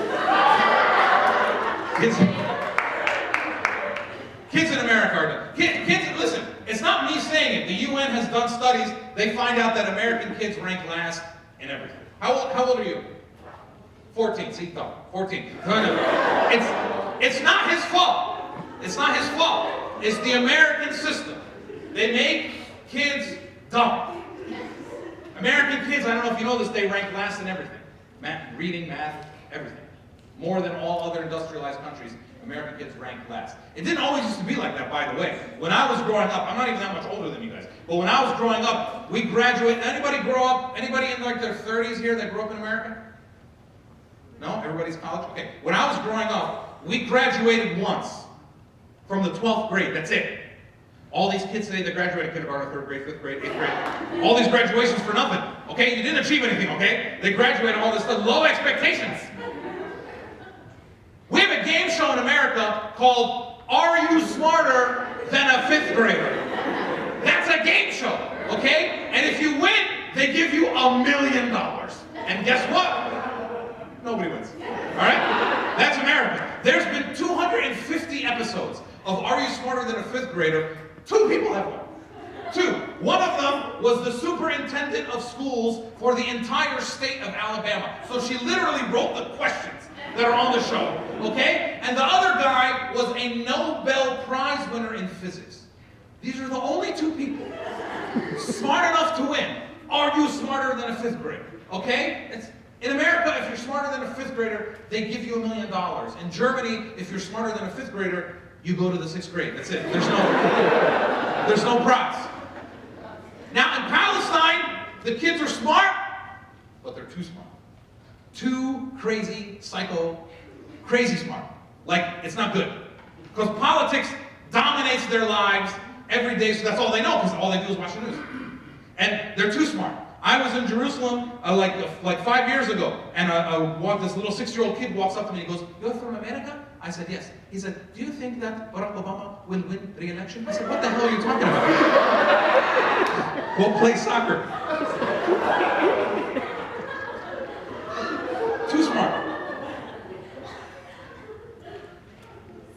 Kids in America are dumb. Kids, listen, it's not me saying it. The UN has done studies. They find out that American kids rank last in everything. How old are you? 14. See, no, 14. No. It's not his fault. It's not his fault. It's the American system. They make kids dumb. American kids, I don't know if you know this, they rank last in everything. Reading, math, everything. More than all other industrialized countries, American kids rank last. It didn't always used to be like that, by the way. When I was growing up, I'm not even that much older than you guys, but when I was growing up, we graduated. Anybody grow up? Anybody in like their 30s here that grew up in America? No? Everybody's college? Okay. When I was growing up, we graduated once from the 12th grade. That's it. All these kids today that graduated kindergarten, 3rd grade, 5th grade, 8th grade, all these graduations for nothing, okay? You didn't achieve anything, okay? They graduated all this stuff, low expectations. We have a game show in America called Are You Smarter Than a 5th Grader? That's a game show, okay? And if you win, they give you $1 million. And guess what? Nobody wins, all right? That's America. There's been 250 episodes of Are You Smarter Than a 5th Grader? 2 people have won. 2. One of them was the superintendent of schools for the entire state of Alabama. So she literally wrote the questions that are on the show, okay? And the other guy was a Nobel Prize winner in physics. These are the only 2 people smart enough to win. Are you smarter than a 5th grader? Okay? In America, if you're smarter than a 5th grader, they give you $1 million. In Germany, if you're smarter than a 5th grader, you go to the 6th grade. That's it. There's no prize. Now in Palestine, the kids are smart, but they're too smart. Too crazy, psycho, crazy smart. Like, it's not good. Because politics dominates their lives every day, so that's all they know, because all they do is watch the news. And they're too smart. I was in Jerusalem like 5 years ago, and this little 6-year-old kid walks up to me and he goes, "You're from America?" I said, "Yes." He said, "Do you think that Barack Obama will win re-election?" I said, "What the hell are you talking about?" Go play soccer. Too smart.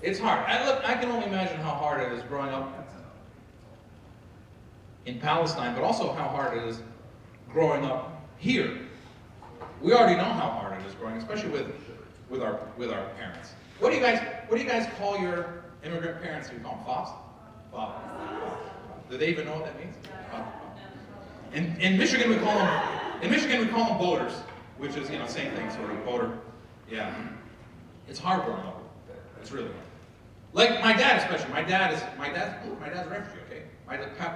It's hard. I can only imagine how hard it is growing up in Palestine, but also how hard it is growing up here. We already know how hard it is growing, especially with our parents. What do you guys call your immigrant parents? Do you call them FOBs? FOB. Do they even know what that means? In Michigan we call them boaters, which is same thing, sort of boater. Yeah. It's hard growing up. It's really hard. Like my dad especially. My dad's a refugee, okay?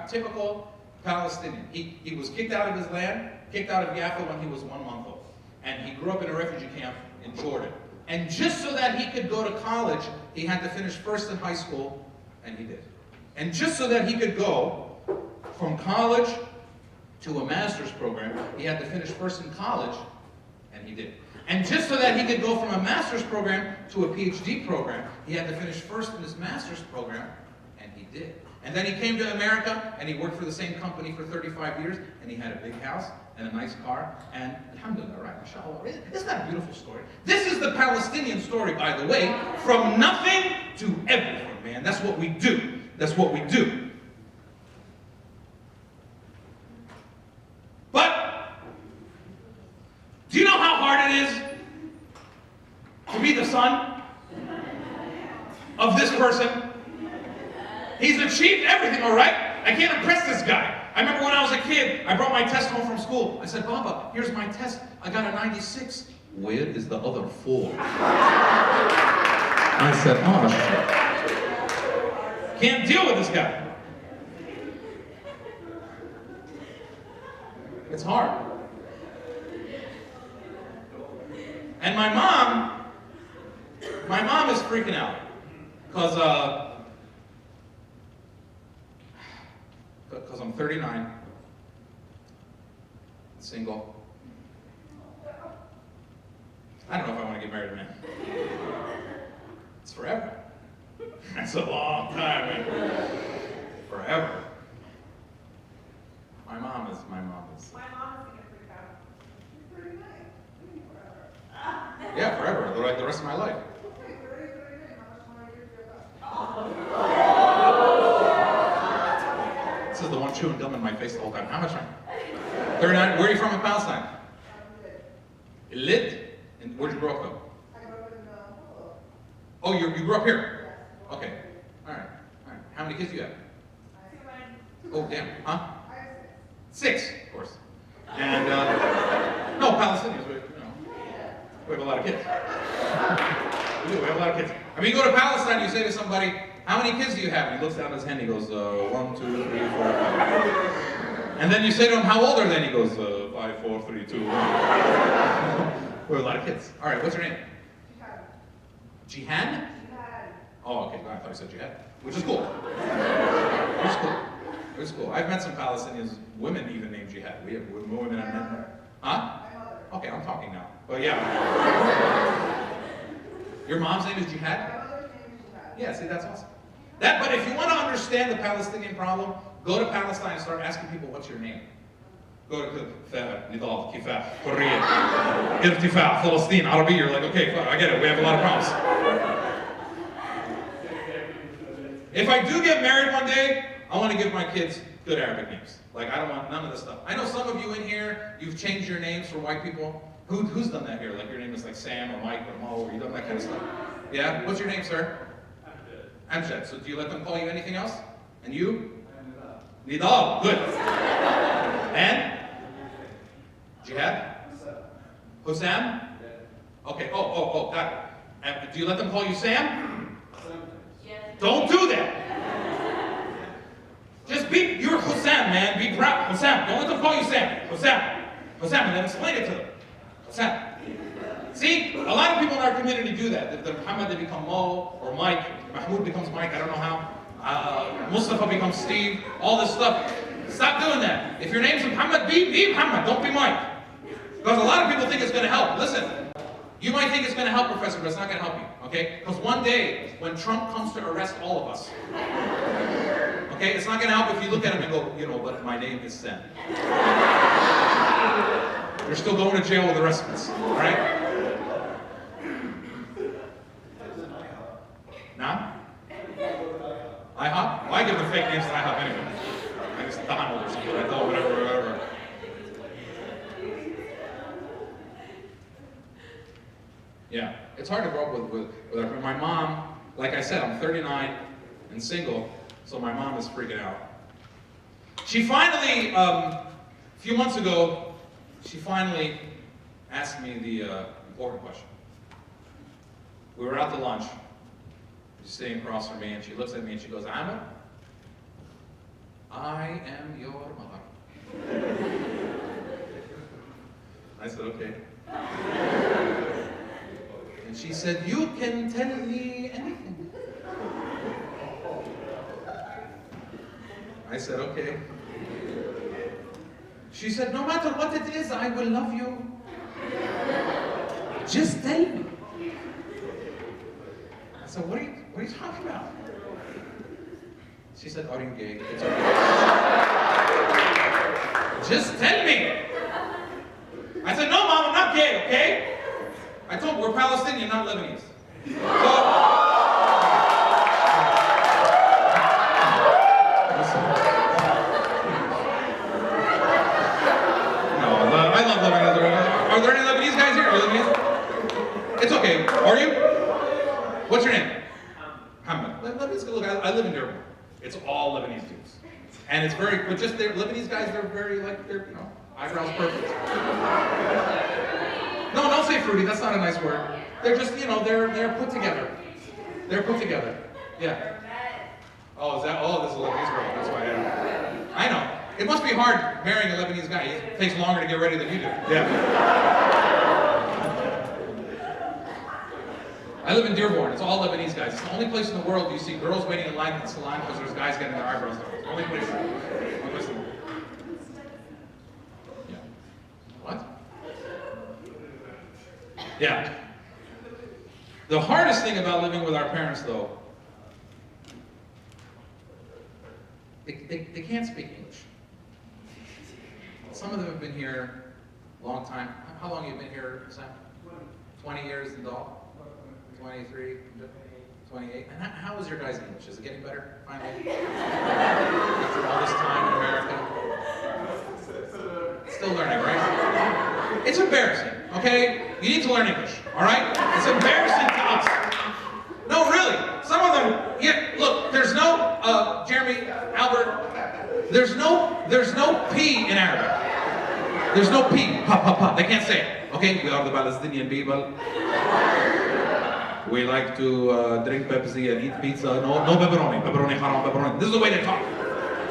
Typical Palestinian. He was kicked out of his land, kicked out of Jaffa when he was 1 month old. And he grew up in a refugee camp in Jordan. And just so that he could go to college, he had to finish first in high school, and he did. And just so that he could go from college to a master's program, he had to finish first in college, and he did. And just so that he could go from a master's program to a PhD program, he had to finish first in his master's program, and he did. And then he came to America, and he worked for the same company for 35 years, and he had a big house and a nice car, and alhamdulillah, right, mashallah. Isn't that a beautiful story? This is the Palestinian story, by the way, from nothing to everything, man. That's what we do. That's what we do. But, do you know how hard it is to be the son of this person? He's achieved everything, all right? I can't impress this guy. I remember when I was a kid, I brought my test home from school. I said, "Baba, here's my test. I got a 96. Where is the other 4? I said, "Oh, shit. Can't deal with this guy." It's hard. And my mom is freaking out. Because I'm 39, single. I don't know if I want to get married, man. It's forever. That's a long time, man. Forever. My mom is. My mom is gonna freak out. You're 39. Yeah, forever. Like the rest of my life. Okay, 39. How much more years do you have? This is the one chewing gum in my face the whole time. How much time? 39. Where are you from in Palestine? Lit? And where'd you grow up though? I grew up in Buffalo. Oh, you grew up here? Okay. All right. All right. How many kids do you have? Oh, damn. Huh? I have 6, of course. And, no, Palestinians, we have a lot of kids. We have a lot of kids. I mean, you go to Palestine, you say to somebody, how many kids do you have? And he looks down at his hand, he goes, 1, 2, 3, 4, 5. And then you say to him, how old are they? And he goes, 5, 4, 3, 2, 1. We have a lot of kids. All right, what's your name? Jihan? Jihad. Oh, okay. I thought you said jihad. Which is cool. Which is cool. Which is cool. I've met some Palestinians, women even named jihad. We have women and men. Huh? My mother. Okay, I'm talking now. But yeah. Your mom's name is My Jihad? mother's name is Jihad. Yeah, see, that's awesome. But if you want to understand the Palestinian problem, go to Palestine and start asking people, what's your name? Go to Nidal, Kifah, Hurriyah, Irtifa, Palestine, Arabi. You're like, okay, I get it. We have a lot of problems. If I do get married one day, I want to give my kids good Arabic names. Like, I don't want none of this stuff. I know some of you in here, you've changed your names for white people. Who's done that here? Like, your name is like Sam or Mike or Mo, or you done that kind of stuff? Yeah? What's your name, sir? Amjad. So do you let them call you anything else? And you? Nidal. Good. And? Jihad? Hussam? Okay. Oh, got it. And do you let them call you Sam? Don't do that. Just you're Hussam, man. Be proud. Hussam. Don't let them call you Sam. Hussam. Hussam, and then explain it to them. Hussam. See, a lot of people in our community do that. The Muhammad, they become Mo or Mike. Mahmoud becomes Mike, I don't know how. Mustafa becomes Steve. All this stuff. Stop doing that. If your name's Muhammad, be Muhammad. Don't be Mike. Because a lot of people think it's going to help. Listen, you might think it's going to help, Professor, but it's not going to help you. Okay? Because one day, when Trump comes to arrest all of us, okay, it's not going to help if you look at him and go, you know, but my name is Sam. You're still going to jail with the rest of us. All right? Now? IHOP? Well, I give the fake names to IHOP anyway. I just Donald or something. I thought whatever. Yeah, it's hard to grow up with her. My mom, like I said, I'm 39 and single, so my mom is freaking out. She finally, a few months ago, she finally asked me the important question. We were out to lunch. She's sitting across from me, and she looks at me and she goes, Amer, I am your mother. I said, okay. And she said, you can tell me anything. I said, okay. She said, no matter what it is, I will love you. Just tell me. I said, what are you talking about? She said, are you gay? It's okay. Just tell me. I said, no, Mom, I'm not gay, okay? I told her, we're Palestinian, not Lebanese. I love Lebanese. Are there any Lebanese guys here? Are you Lebanese? It's okay. Are you? What's your name? Hamad. Lebanese. Look, I live in Durban. It's all Lebanese dudes, and it's very. But just they're Lebanese guys. They're very like they're eyebrows perfect. No, don't say fruity. That's not a nice word. They're just they're put together. They're put together. Yeah. Oh, is that? Oh, this is a Lebanese girl. That's why I know. It must be hard marrying a Lebanese guy. It takes longer to get ready than you do. Yeah. I I live in Dearborn. It's all Lebanese guys. It's the only place in the world you see girls waiting in line at the salon because there's guys getting their eyebrows done. It's the only place. Only place in the world. Yeah. What? Yeah. The hardest thing about living with our parents, though, they can't speak English. Some of them have been here a long time. How long have you been here, Sam? 20 years in Dahl? 23? 28? And how is your guys' English? Is it getting better, finally? After all this time in America? Still learning, right? It's embarrassing, okay? You need to learn English, all right? It's embarrassing to us. No, really. Some of them, yeah, look, there's no, Jeremy, Albert, there's no P in Arabic. There's no P, pa. They can't say it, okay? We are the Palestinian people. We like to drink Pepsi and eat pizza. No pepperoni. Pepperoni, haram, pepperoni. This is the way they talk.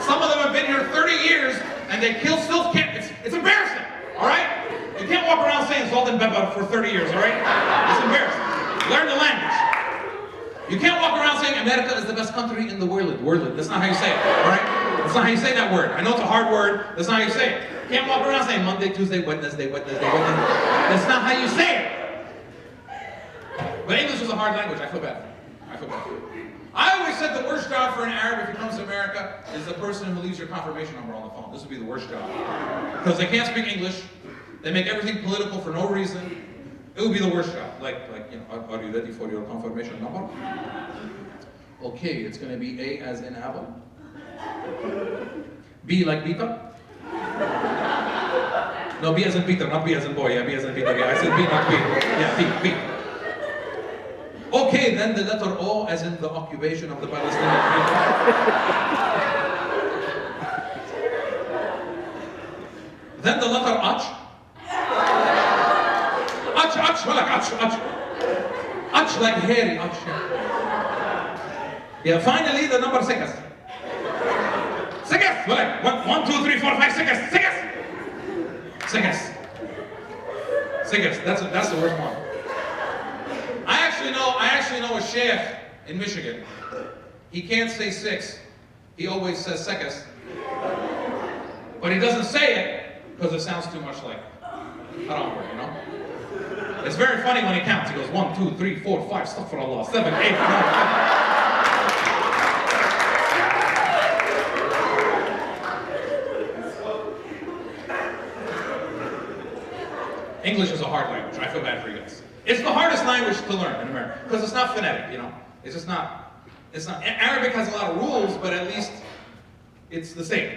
Some of them have been here 30 years and they still can't. It's embarrassing, all right? You can't walk around saying salt and pepper for 30 years, all right? It's embarrassing. Learn the language. You can't walk around saying America is the best country in the world. That's not how you say it, all right? That's not how you say that word. I know it's a hard word. That's not how you say it. You can't walk around saying Monday, Tuesday, Wednesday. That's not how you say it. But English is a hard language. I feel bad. I always said the worst job for an Arab if he comes to America is the person who leaves your confirmation number on the phone. This would be the worst job. Because they can't speak English. They make everything political for no reason. It would be the worst job. Like you know, are you ready for your confirmation number? Okay, it's going to be A as in apple. B like Peter. No, B as in Peter, not B as in boy. Yeah, B as in Peter. Yeah, I said B, not B. Yeah, B. Okay, then the letter O as in the occupation of the Palestinian people. Then the letter H. H like hairy, H. Yeah, finally the number 6. 6, like 1, 2, 3, 4, 5, 6. That's the worst one. I actually know a sheikh in Michigan. He can't say 6. He always says sekas. But he doesn't say it because it sounds too much like haram, you know? It's very funny when he counts. He goes 1, 2, 3, 4, 5, astaghfirullah, 7, 8, 9. English is a hard language. I feel bad for you guys. It's the hardest language to learn in America because it's not phonetic, you know. It's just not. Arabic has a lot of rules, but at least it's the same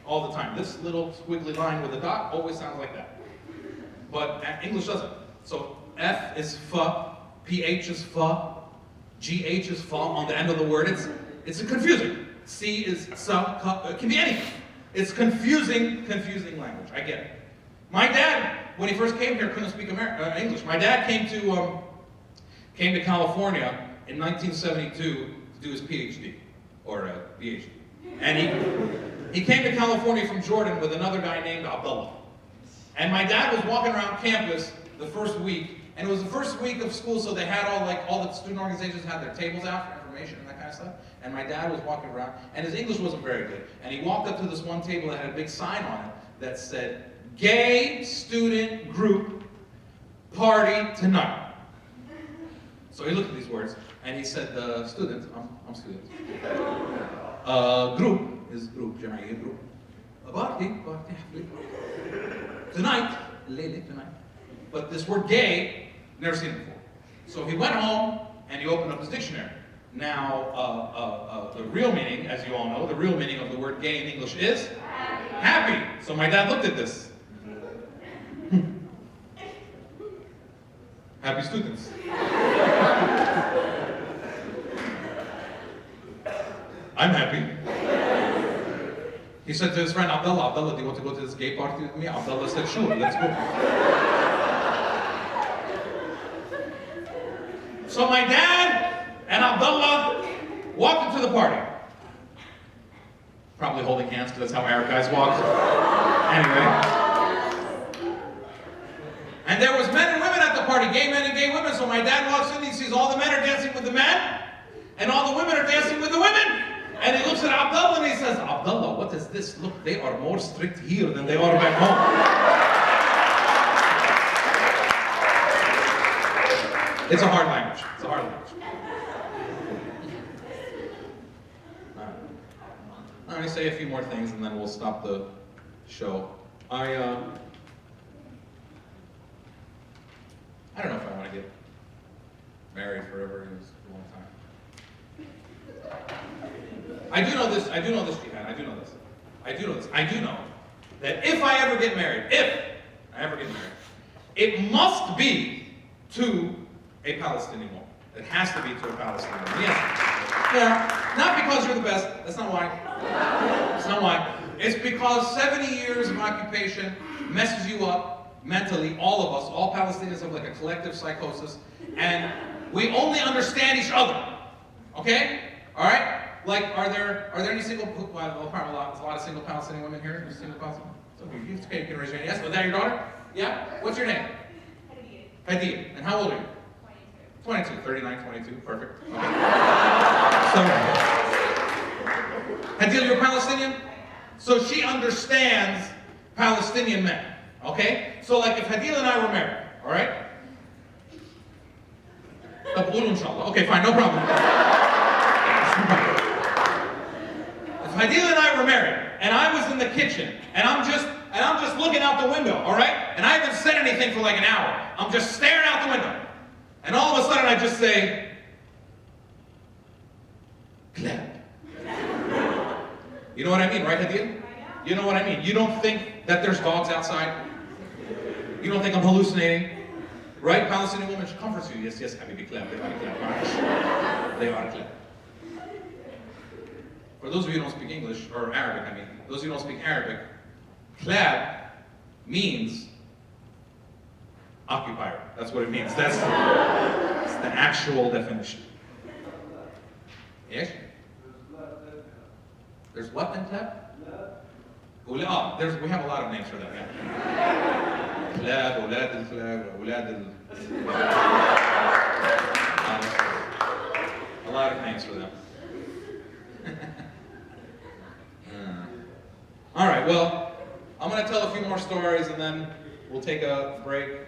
all the time. This little squiggly line with a dot always sounds like that. But English doesn't. So F is F, PH is F, GH is F on the end of the word. It's confusing. C is Sa, it can be anything. It's confusing language. I get it. My dad, when he first came here, couldn't speak English. My dad came to California in 1972 to do his PhD, or PhD. And he came to California from Jordan with another guy named Abdullah. And my dad was walking around campus the first week, and it was the first week of school, so they had all the student organizations had their tables out for information and that kind of stuff. And my dad was walking around, and his English wasn't very good. And he walked up to this one table that had a big sign on it that said, "Gay student group party tonight." So he looked at these words and he said, "Student, I'm student. Group is group, جمعية group. Party, tonight, tonight. But this word gay, never seen it before. So he went home and he opened up his dictionary. Now, the real meaning, as you all know, the real meaning of the word gay in English is happy. So my dad looked at this. Happy students. I'm happy. He said to his friend Abdullah, do you want to go to this gay party with me? Abdullah said, sure, let's go. So my dad and Abdullah walked into the party. Probably holding hands, because that's how Arab guys walk. Anyway. And there was men and women at the party. party, gay men and gay women. So my dad walks in, he sees all the men are dancing with the men, and all the women are dancing with the women. And he looks at Abdullah and he says, Abdullah, what is this? Look, they are more strict here than they are back home. It's a hard language. It's a hard language. Let me say a few more things and then we'll stop the show. I don't know if I want to get married forever. It's a long time. I do know this, Jihad. I do know this. I do know that if I ever get married, it must be to a Palestinian woman. It has to be to a Palestinian woman. Yes. Yeah. Not because you're the best. That's not why. That's not why. It's because 70 years of occupation messes you up mentally. All of us, all Palestinians have like a collective psychosis, and we only understand each other. Okay? All right? Like, are there any single? Well, apparently there's a lot of single Palestinian women here. There's single Palestinian. So you can raise your hand. Yes. Was that your daughter? Yeah. What's your name? Hadid. And how old are you? 22. 39, 22. Perfect. Okay. So, Hadid, you're Palestinian? So she understands Palestinian men. Okay? So like if Hadid and I were married, all right? Okay, fine, no problem. If Hadid and I were married, and I was in the kitchen, and I'm just looking out the window, all right? And I haven't said anything for like an hour. I'm just staring out the window. And all of a sudden I just say, clap. You know what I mean, right, Hadid? You know what I mean. You don't think that there's dogs outside? You don't think I'm hallucinating? Right? Palestinian woman comforts you. Yes, yes, Habibi, clap. They are clap. They are clap. For those of you who don't speak English, or Arabic, I mean, those of you who don't speak Arabic, clap means occupier. That's what it means. That's the actual definition. Yes? There's what then, clap? We have a lot of names for that, yeah. Clap, أولاد الكلاب, أولاد a lot of names for them. All right, well, I'm going to tell a few more stories and then we'll take a break.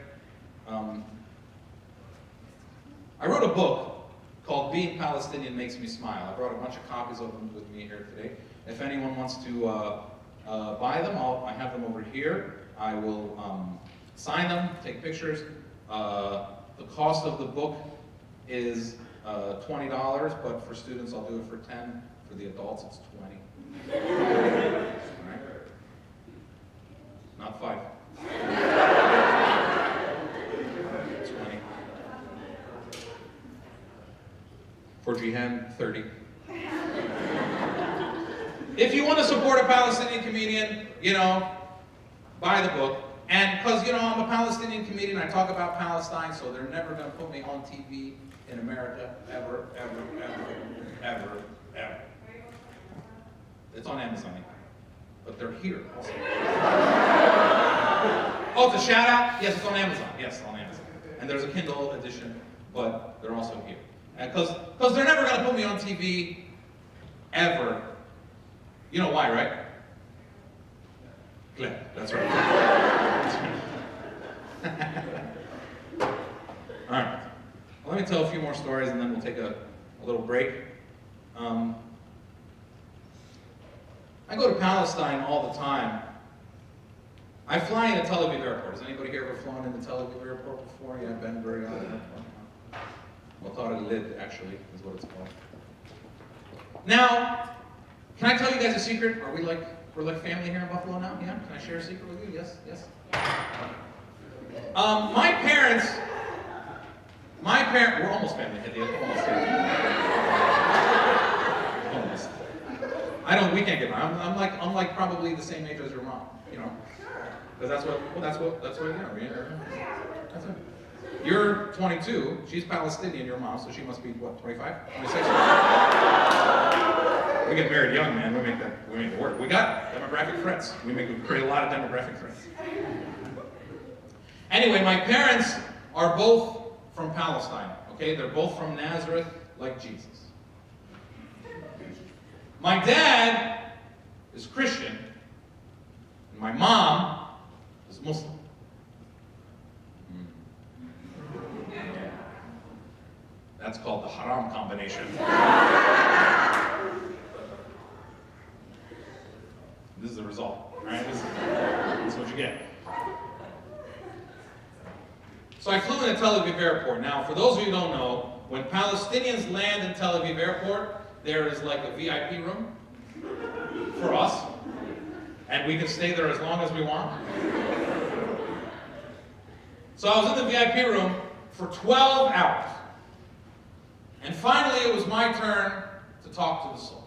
I wrote a book called Being Palestinian Makes Me Smile. I brought a bunch of copies of them with me here today. If anyone wants to buy them, I have them over here. I will sign them, take pictures. The cost of the book is $20, but for students I'll do it for $10. For the adults it's $20. Right? Not $5. 20. For Jihan, $30. If you want to support a Palestinian comedian, buy the book. And because, I'm a Palestinian comedian, I talk about Palestine, so they're never going to put me on TV in America, ever, ever, ever, ever, ever. It's on Amazon, but they're here also. Oh, it's a shout out? Yes, it's on Amazon. Yes, on Amazon. And there's a Kindle edition, but they're also here. Because they're never going to put me on TV, ever. You know why, right? Glenn, that's right. All right. Well, let me tell a few more stories and then we'll take a little break. I go to Palestine all the time. I fly into Tel Aviv Airport. Has anybody here ever flown into Tel Aviv Airport before? Yeah, Ben very often. Motor Lid, actually, is what it's called. Now, can I tell you guys a secret? We're like family here in Buffalo now? Yeah? Can I share a secret with you? Yes? Yes? My parents, we're almost family, almost family. Almost. We can't get married. I'm like probably the same age as your mom, Because that's what, that's it. That's it. You're 22, she's Palestinian, your mom, so she must be, what, 25? 26? We get married young, man. We make it work. We got demographic threats. We create a lot of demographic threats. Anyway, my parents are both from Palestine, okay? They're both from Nazareth, like Jesus. My dad is Christian, and my mom is Muslim. That's called the haram combination. This is the result, right? This is what you get. So I flew into Tel Aviv Airport. Now, for those of you who don't know, when Palestinians land in Tel Aviv Airport, there is like a VIP room for us, and we can stay there as long as we want. So I was in the VIP room for 12 hours. And finally, it was my turn to talk to the soldier.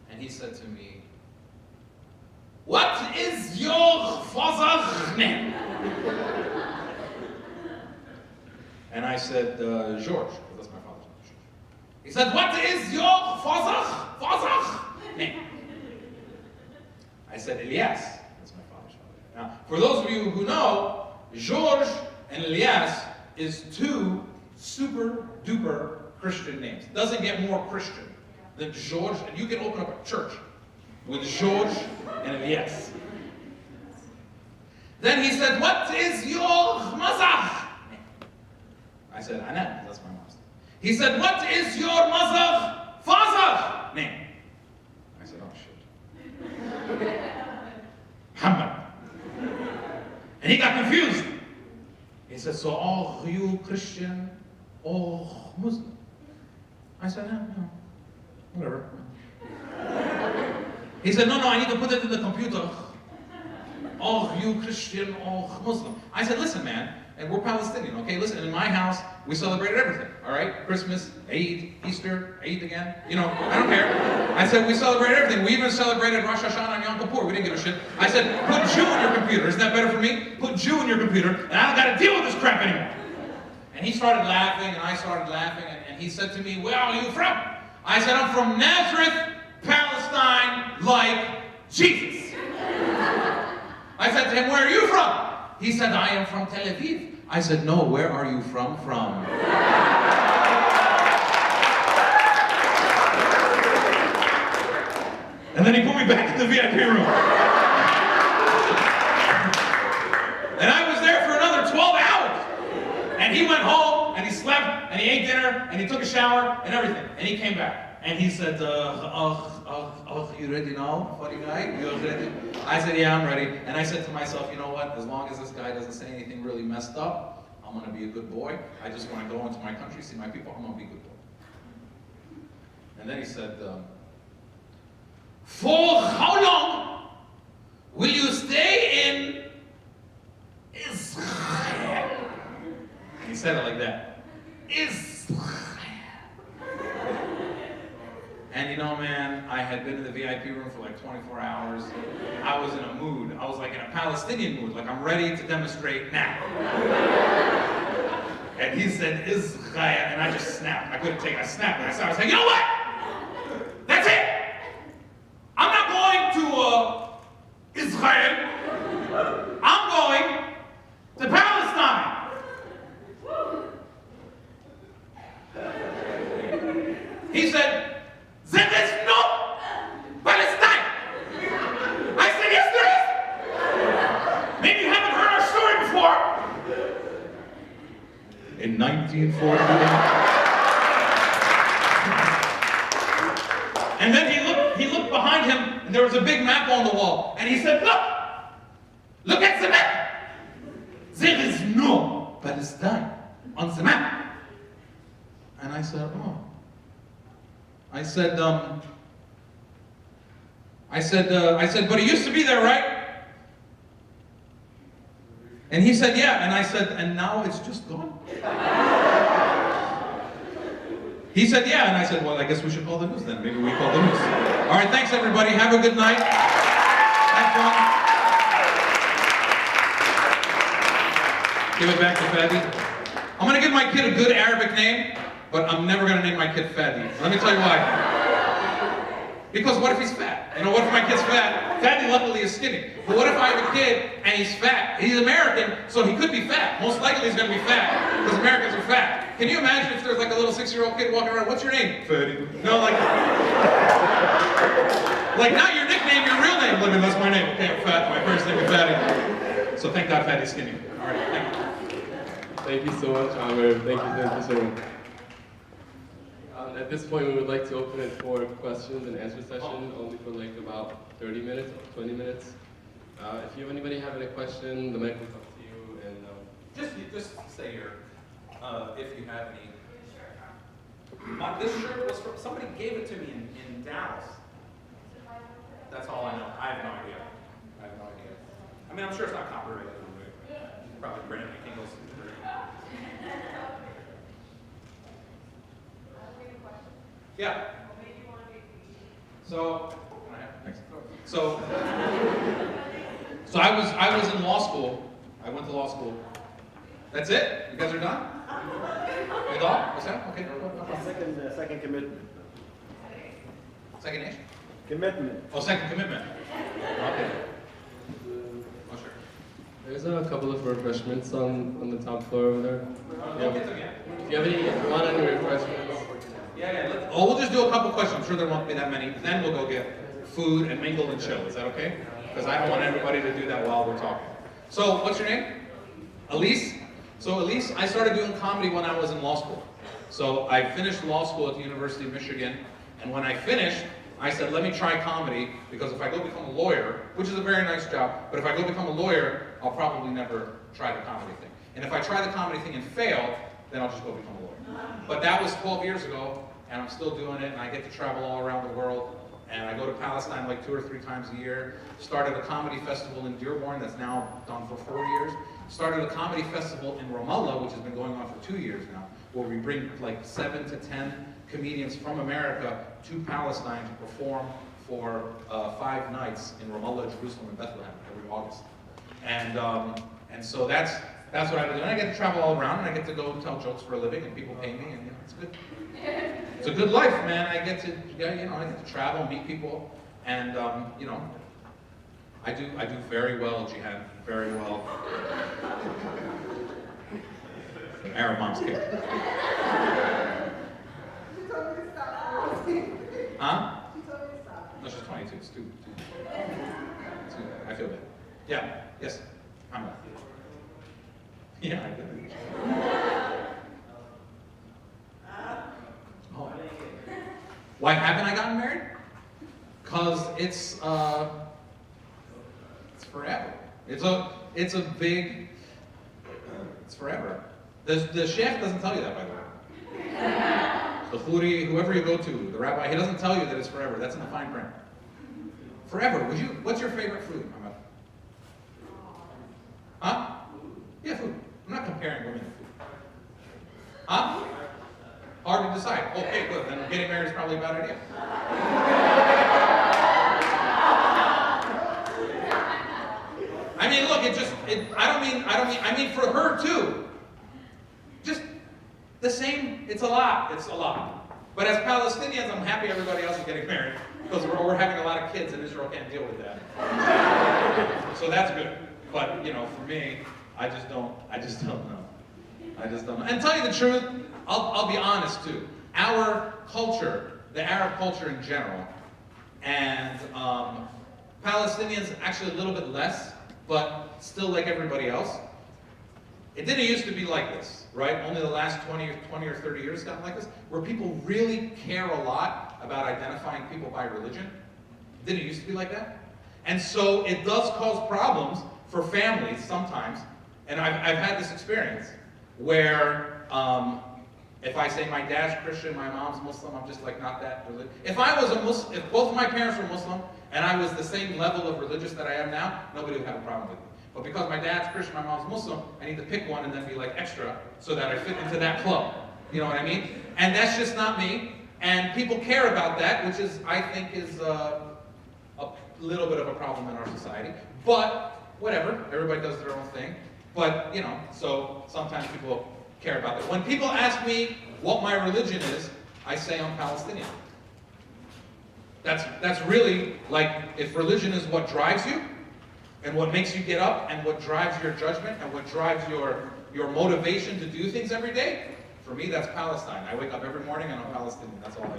And he said to me, "What is your father's name?" And I said, George, because that's my father's name. He said, "What is your father's name?" I said, "Elias." That's my father's father. Now, for those of you who know, George and Elias is two super duper Christian names. Doesn't get more Christian than George, and you can open up a church with George and Elias. Then he said, "What is your mother?" I said, "Anna." That's my mom's name. He said, "What is your father's name?" I said, "Oh shit." Muhammad. And he got confused. He said, "So are you Christian or Muslim?" I said, "No, whatever." He said, no, I need to put it in the computer. Are you Christian or Muslim? I said, "Listen, man, and we're Palestinian, okay? Listen, in my house, we celebrated everything, all right? Christmas, Eid, Easter, Eid again. You know, I don't care." I said, "We celebrate everything. We even celebrated Rosh Hashanah and Yom Kippur. We didn't give a shit." I said, "Put Jew in your computer. Isn't that better for me? Put Jew in your computer, and I don't got to deal with this crap anymore." And he started laughing, and I started laughing, and he said to me, "Where are you from?" I said, "I'm from Nazareth, Palestine, like Jesus." I said to him, "Where are you from?" He said, "I am from Tel Aviv." I said, "No, where are you from?" And then he put me back in the VIP room. And I was there for another 12 hours. And he went home, and he slept, and he ate dinner, and he took a shower, and everything. And he came back. And he said, you ready now, funny guy? You ready?" I said, "Yeah, I'm ready." And I said to myself, you know what? As long as this guy doesn't say anything really messed up, I'm going to be a good boy. I just want to go into my country, see my people. I'm going to be a good boy. And then he said, "For how long will you stay in Israel?" He said it like that. Israel. And you know, man, I had been in the VIP room for like 24 hours. I was in a mood. I was like in a Palestinian mood, like I'm ready to demonstrate now. And he said, "Israel," and I just snapped. I couldn't take it. I snapped, and I was like, "You know what? That's it. I'm not going to Israel. I'm going to Palestine." He said, "There is no Palestine." I said, "Yes, there is. Maybe you haven't heard our story before." In 1948. And then he looked behind him, and there was a big map on the wall. And he said, look at the map. There is no Palestine on the map." And I said, "Oh." I said, "But it used to be there, right?" And he said, "Yeah." And I said, "And now it's just gone?" He said, "Yeah." And I said, "Well, I guess we should call the news then. Maybe we call the news." All right, thanks everybody. Have a good night. Have fun. Give it back to Fadi. I'm going to give my kid a good Arabic name, but I'm never going to name my kid Fadi. Let me tell you why. Because what if he's fat? You know, what if my kid's fat? Fatty, luckily, is skinny. But what if I have a kid and he's fat? He's American, so he could be fat. Most likely he's going to be fat, because Americans are fat. Can you imagine if there's like a little 6-year-old kid walking around, what's your name? Fatty. No, like not your nickname, your real name. Look, that's my name. Okay, I'm fat. My parents name me Fatty. So thank God Fatty's skinny. All right, thank you. Thank you so much, Amer. Thank you so much. At this point, we would like to open it for questions and answer session, only for like about 30 minutes or 20 minutes. If you anybody have any question, the mic will come to you. And Just stay here. If you have any. This shirt was from, somebody gave it to me in Dallas. That's all I know. I have no idea. I mean, I'm sure it's not copyrighted. Probably Brandon Kingle's. Yeah. So I was in law school. I went to law school. That's it? You guys are done? You done? What's that? Okay. Second commitment. Second age? Commitment. Oh, second commitment. Okay. Oh, sure. there's a couple of refreshments on the top floor over there. If you want any refreshments. We'll just do a couple questions. I'm sure there won't be that many. Then we'll go get food and mingle and chill. Is that okay? Because I don't want everybody to do that while we're talking. So, what's your name? Elise? So, Elise, I started doing comedy when I was in law school. So, I finished law school at the University of Michigan. And when I finished, I said, let me try comedy, because if I go become a lawyer, which is a very nice job, but if I go become a lawyer, I'll probably never try the comedy thing. And if I try the comedy thing and fail, then I'll just go become a lawyer. But that was 12 years ago, and I'm still doing it, and I get to travel all around the world. And I go to Palestine like 2 or 3 times a year. Started a comedy festival in Dearborn that's now done for 4 years. Started a comedy festival in Ramallah, which has been going on for 2 years now, where we bring like 7 to 10 comedians from America to Palestine to perform for 5 nights in Ramallah, Jerusalem, and Bethlehem every August. And so that's what I've been doing. I get to travel all around, and I get to go tell jokes for a living, and people pay me, and it's good. It's a good life, man. I get to travel, meet people, and I do very well, Jihad, very well. Arab mom's kid. She told me to stop. Huh? She told me to stop. No, she's 22. It's too. I feel bad. Yeah. Yes. I'm not. Yeah, I did. Oh. Why haven't I gotten married? Because it's forever. It's forever. The chef doesn't tell you that, by the way. The khuri, whoever you go to, the rabbi, he doesn't tell you that it's forever. That's in the fine print. Forever. What's your favorite food? Huh? Yeah, food. I'm not comparing women to food. Huh? Hard to decide. Okay, good. Then getting married is probably a bad idea. I mean, look, I mean for her too. Just the same, it's a lot. But as Palestinians, I'm happy everybody else is getting married, because we're having a lot of kids and Israel can't deal with that. So that's good. But, for me, I just don't know. And tell you the truth, I'll be honest too. Our culture, the Arab culture in general, and Palestinians actually a little bit less, but still like everybody else. It didn't used to be like this, right? Only the last 20 or 30 years it's gotten like this, where people really care a lot about identifying people by religion. It didn't used to be like that. And so it does cause problems for families sometimes. And I've had this experience where if I say my dad's Christian, my mom's Muslim, I'm just like not that religious. If I was a Muslim, if both of my parents were Muslim and I was the same level of religious that I am now, nobody would have a problem with me. But because my dad's Christian, my mom's Muslim, I need to pick one and then be like extra so that I fit into that club. You know what I mean? And that's just not me. And people care about that, which is, I think, is a little bit of a problem in our society. But whatever, everybody does their own thing. But, so sometimes people care about that. When people ask me what my religion is, I say I'm Palestinian. That's really like, if religion is what drives you, and what makes you get up, and what drives your judgment, and what drives your motivation to do things every day, for me, that's Palestine. I wake up every morning and I'm Palestinian. That's all I do.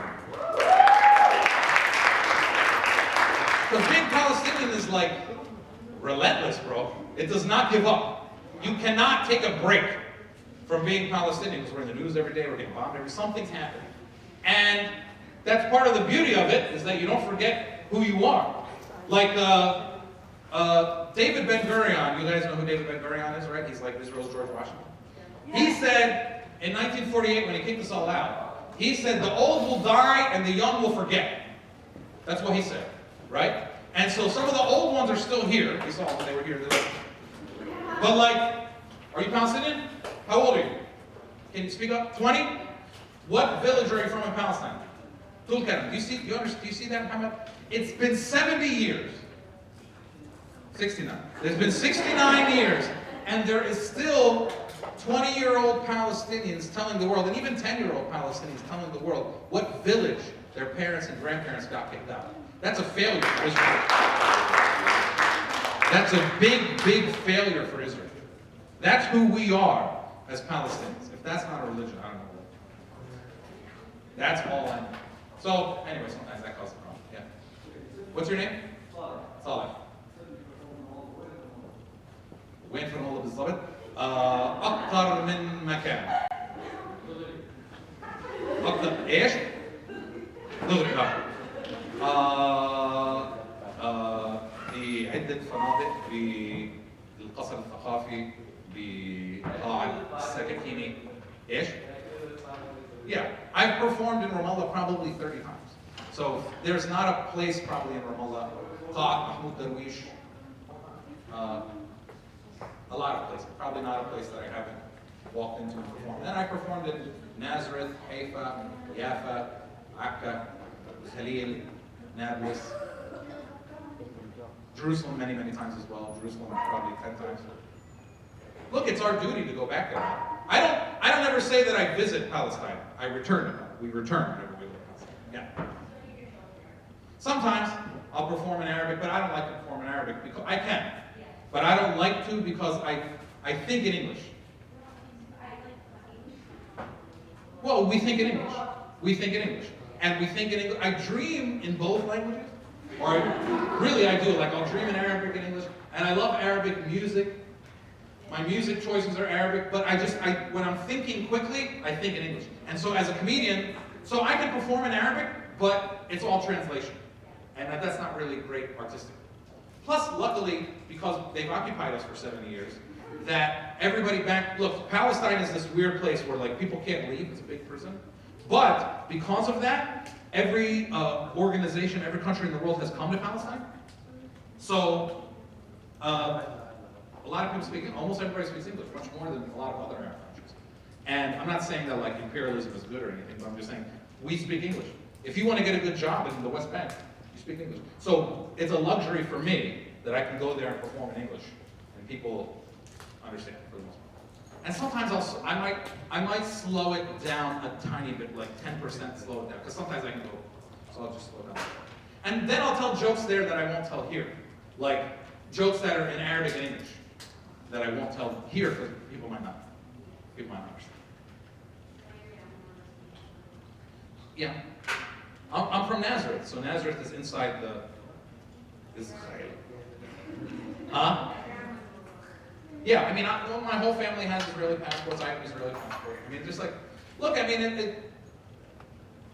Because being Palestinian is like relentless, bro. It does not give up. You cannot take a break from being Palestinian, because we're in the news every day, we're getting bombed something's happening. And that's part of the beauty of it, is that you don't forget who you are. Like David Ben-Gurion, you guys know who David Ben-Gurion is, right? He's like Israel's George Washington. He said, in 1948, when he kicked us all out, he said, the old will die and the young will forget. That's what he said, right? And so some of the old ones are still here. We saw them, they were here. But like, are you Palestinian? How old are you? Can you speak up? 20? What village are you from in Palestine? Tulkarm. Do you see that, Muhammad? It's been 70 years. 69. There's been 69 years, and there is still 20-year-old Palestinians telling the world, and even 10-year-old Palestinians telling the world what village their parents and grandparents got kicked out. That's a failure for Israel. That's a big, big failure for Israel. That's who we are as Palestinians. If that's not a religion, I don't know what. That's all I know. So, anyway, sometimes that causes a problem. Yeah. What's your name? Saleh. وين في الموضوع بالضبط؟ أكثر من مكان. أكثر إيش؟ دغري في عدة فنادق بالقصر الثقافي بقاعة السكاكيني. إيش؟ Yeah, I've performed in Ramallah probably 30 times. So there's not a place probably in Ramallah, قاعة محمود درويش, a lot of places, probably not a place that I haven't walked into and performed. Then I performed in Nazareth, Haifa, Jaffa, Akka, Khalil, Nablus, Jerusalem many, many times as well. Jerusalem probably 10 times. Look, it's our duty to go back there. I don't ever say that I visit Palestine. I return. We return whenever we go to Palestine. Yeah. Sometimes I'll perform in Arabic, but I don't like to perform in Arabic because I can. But I don't like to because I think in English. Well, we think in English. We think in English. And we think in English. I dream in both languages. Or really I do. Like I'll dream in Arabic and English. And I love Arabic music. My music choices are Arabic, but when I'm thinking quickly, I think in English. And so as a comedian, so I can perform in Arabic, but it's all translation. And that's not really great artistic. Plus, luckily, because they've occupied us for 70 years, that everybody back, look, Palestine is this weird place where like people can't leave, it's a big prison. But because of that, every organization, every country in the world has come to Palestine. So, a lot of people speak, almost everybody speaks English, much more than a lot of other Arab countries. And I'm not saying that like imperialism is good or anything, but I'm just saying we speak English. If you want to get a good job in the West Bank, you speak English. So it's a luxury for me that I can go there and perform in English, and people understand for the most part. And sometimes I might slow it down a tiny bit, like 10% slow it down, because sometimes I can go, so I'll just slow down. And then I'll tell jokes there that I won't tell here, like jokes that are in Arabic and English that I won't tell here because people might not understand. Yeah. I'm from Nazareth, so Nazareth is inside the Israel. Huh? Yeah, I mean, my whole family has Israeli passports. I have an Israeli passport. I mean, just like, look, I mean,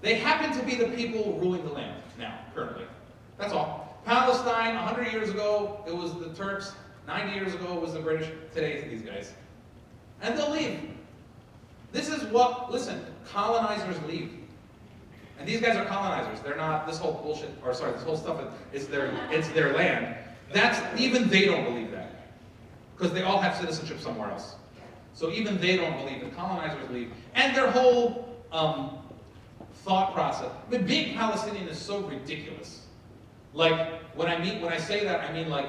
they happen to be the people ruling the land now, currently. That's all. Palestine, 100 years ago, it was the Turks. 90 years ago, it was the British. Today, it's these guys. And they'll leave. This is what, listen, colonizers leave. And these guys are colonizers. They're not, this whole bullshit, or sorry, this whole stuff it's their land. Even they don't believe that. Because they all have citizenship somewhere else. So even they don't believe it. Colonizers leave. And their whole thought process. But being Palestinian is so ridiculous. Like, when I say that, I mean like,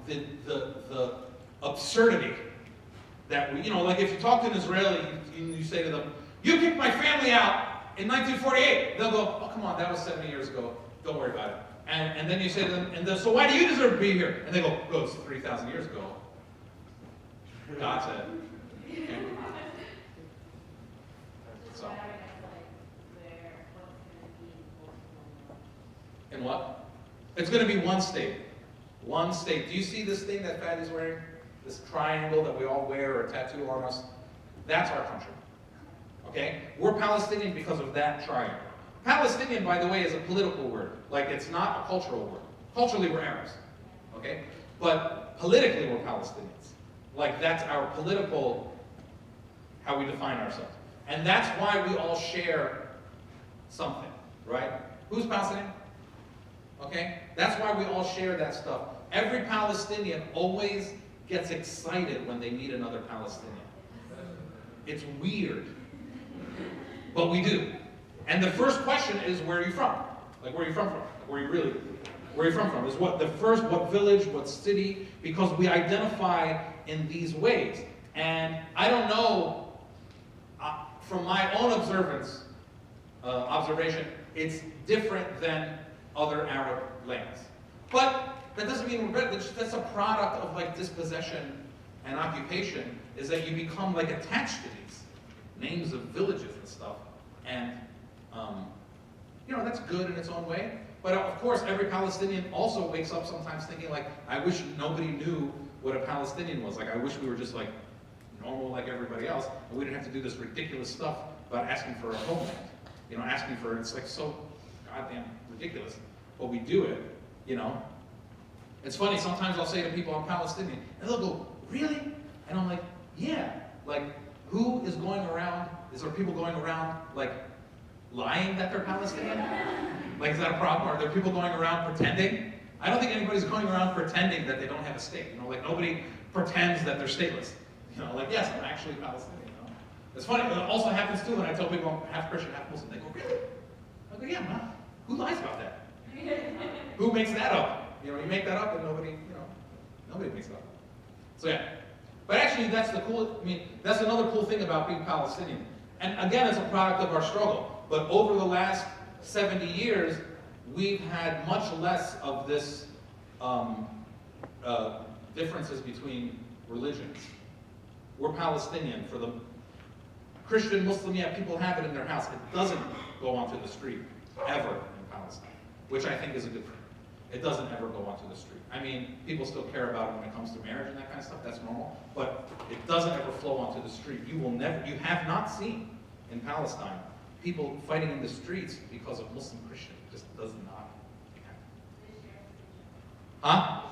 the absurdity that we, like if you talk to an Israeli, you say to them, you kicked my family out in 1948. They'll go, oh come on, that was 70 years ago. Don't worry about it. And then you say to them, so why do you deserve to be here? And they go, oh, it's 3,000 years ago. God said. Okay. So. In what? It's going to be one state. One state. Do you see this thing that Fatty's wearing? This triangle that we all wear or tattoo on us? That's our country. Okay? We're Palestinian because of that triangle. Palestinian, by the way, is a political word. Like, it's not a cultural word. Culturally, we're Arabs. Okay? But politically, we're Palestinians. Like, that's our political, how we define ourselves. And that's why we all share something, right? Who's Palestinian? Okay? That's why we all share that stuff. Every Palestinian always gets excited when they meet another Palestinian. It's weird. But we do. And the first question is, where are you from? Like, where are you from? Like, where are you from? Is what village, what city, because we identify in these ways. And I don't know, from my own observation, it's different than other Arab lands. But that doesn't mean we're bad. That's a product of like dispossession and occupation, is that you become like attached to these names of villages and stuff. And that's good in its own way. But of course, every Palestinian also wakes up sometimes thinking like, I wish nobody knew what a Palestinian was. Like, I wish we were just like normal like everybody else, and we didn't have to do this ridiculous stuff about asking for a homeland. Asking for, it's like so goddamn ridiculous. But we do it, It's funny, sometimes I'll say to people, I'm Palestinian, and they'll go, really? And I'm like, yeah. Like, who is going around, is there people going around, like, lying that they're Palestinian? Like, is that a problem? Are there people going around pretending? I don't think anybody's going around pretending that they don't have a state. Like, nobody pretends that they're stateless. Like, yes, I'm actually Palestinian. It's funny, it also happens too when I tell people I'm half Christian, half Muslim. They go, really? I go, yeah, man. Who lies about that? Who makes that up? You make that up and nobody makes it up. So yeah. But actually, that's another cool thing about being Palestinian. And again, it's a product of our struggle. But over the last 70 years, we've had much less of this differences between religions. We're Palestinian. For the Christian, Muslim, yeah, people have it in their house. It doesn't go onto the street, ever, in Palestine, which I think is a good thing. It doesn't ever go onto the street. I mean, people still care about it when it comes to marriage and that kind of stuff, that's normal, but it doesn't ever flow onto the street. You have not seen in Palestine people fighting in the streets because of Muslim Christian. It just does not happen. Huh?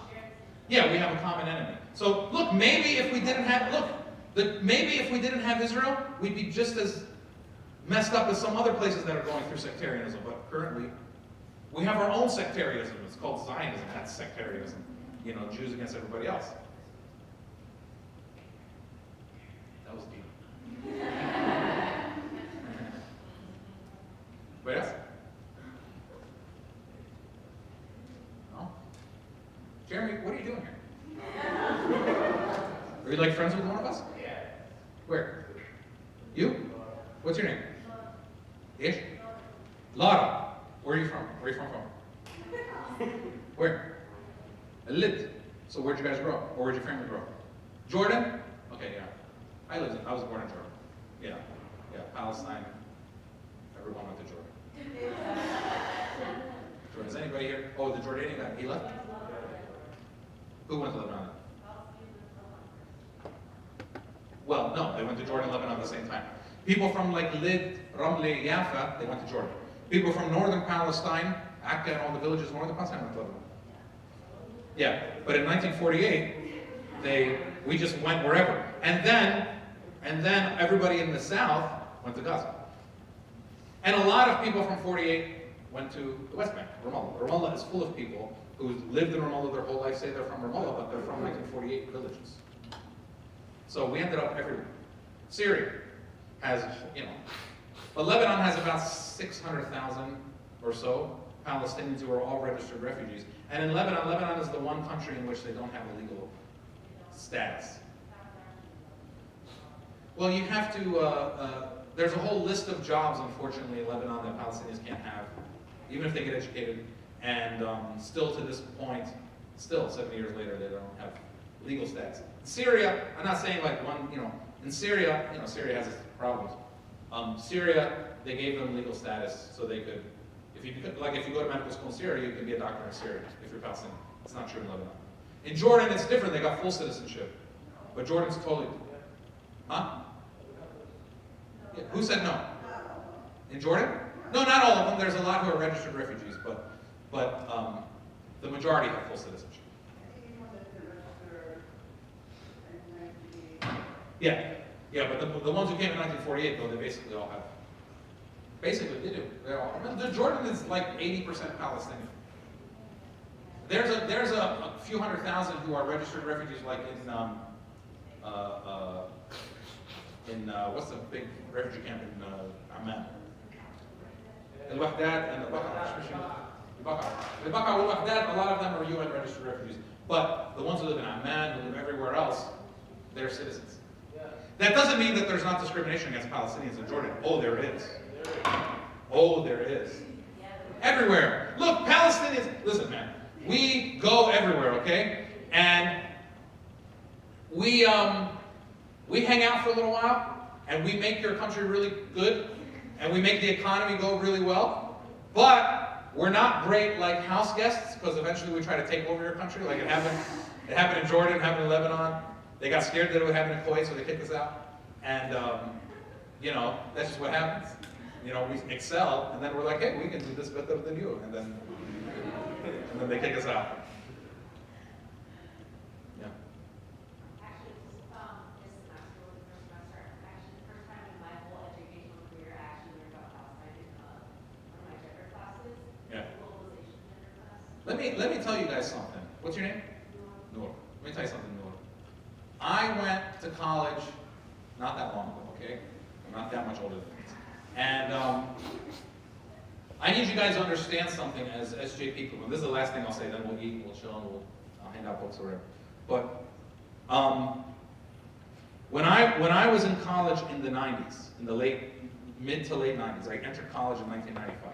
Yeah, we have a common enemy. So look, maybe if we didn't have Israel, we'd be just as messed up as some other places that are going through sectarianism, but currently we have our own sectarianism. It's called Zionism. That's sectarianism. Jews against everybody else. That was deep. Anybody else? No? Jeremy, what are you doing here? Are you like friends with one of us? Yeah. Where? You? What's your name? Ish? Lara. Where are you from? Where are you from? Where? Lid. So where'd you guys grow up? Or where'd your family grow up? Jordan? Okay, yeah. I was born in Jordan. Yeah. Yeah, Palestine. Everyone went to Jordan. Jordan. Is anybody here? Oh, the Jordanian guy. He left? Who went to Lebanon? Well, no, they went to Jordan and Lebanon at the same time. People from like Lid, Ramle, Yafa, they went to Jordan. People from northern Palestine, Akka and all the villages in northern Palestine went to Lebanon. Yeah, but in 1948, we just went wherever. And then everybody in the south went to Gaza. And a lot of people from 48 went to the West Bank, Ramallah. Ramallah is full of people who lived in Ramallah their whole life, say they're from Ramallah, but they're from 1948 villages. So we ended up everywhere. Syria has, but Lebanon has about 600,000 or so Palestinians who are all registered refugees. And in Lebanon is the one country in which they don't have a legal status. Well, you have to, there's a whole list of jobs, unfortunately, in Lebanon that Palestinians can't have, even if they get educated. And still to this point, still 70 years later, they don't have legal status. Syria, I'm not saying like one, in Syria, Syria has its problems. Syria, they gave them legal status so they could, if you go to medical school in Syria, you can be a doctor in Syria if you're Palestinian. It's not true in Lebanon. In Jordan, it's different. They got full citizenship. But Jordan's totally, huh? Yeah. Who said no? In Jordan? No, not all of them. There's a lot who are registered refugees, but the majority have full citizenship. Yeah, but the ones who came in 1948, though, they basically all have. Basically, they do. Jordan is like 80% Palestinian. There's a few 100,000 who are registered refugees, like in what's the big refugee camp in Amer? El-Wahdat and El-Wahdat, a lot of them are UN registered refugees. But the ones who live in Amman, who live everywhere else, they're citizens. That doesn't mean that there's not discrimination against Palestinians in Jordan. Oh, there is. Oh, there is. Everywhere. Look, Palestinians, listen, man. We go everywhere, okay? And we hang out for a little while, and we make your country really good, and we make the economy go really well, but we're not great like house guests, because eventually we try to take over your country, like it happened in Jordan, it happened in Lebanon. They got scared that it would happen in Kuwait, so they kicked us out. And, that's just what happens. We excel, and then we're like, hey, we can do this better than you. And then they kick us out. Yeah. Actually, this semester was the first semester. Actually, the first time in my whole educational career, I actually learned about Palestine in one of my gender classes. Yeah. Globalization gender class. Let me tell you guys something. What's your name? Noor. Let me tell you something, Noor. I went to college not that long ago, okay? I'm not that much older than you. And I need you guys to understand something as SJP people. And this is the last thing I'll say, then we'll eat, we'll chill, and I'll hand out books or whatever. But when I was in college in the 90s, in the mid to late 90s, I entered college in 1995.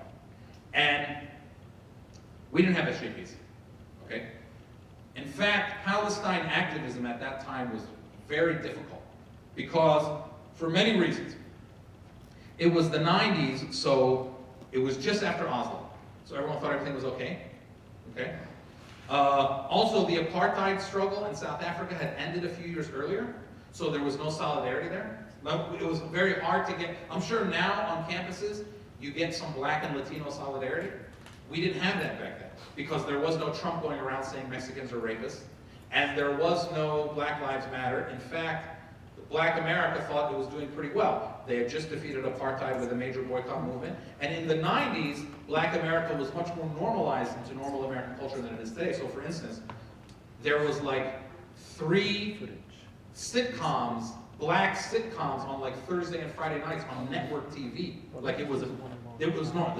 And we didn't have SJPs, okay? In fact, Palestine activism at that time was very difficult because, for many reasons, it was the 90s, so it was just after Oslo. So everyone thought everything was okay. Also, the apartheid struggle in South Africa had ended a few years earlier, so there was no solidarity there. It was very hard to get, I'm sure now on campuses, you get some Black and Latino solidarity. We didn't have that back then, because there was no Trump going around saying Mexicans are rapists, and there was no Black Lives Matter. In fact, Black America thought it was doing pretty well. They had just defeated apartheid with a major boycott movement, and in the 90s, Black America was much more normalized into normal American culture than it is today. So for instance, there was like 3 sitcoms, Black sitcoms on like Thursday and Friday nights on network TV. Like it was normal. The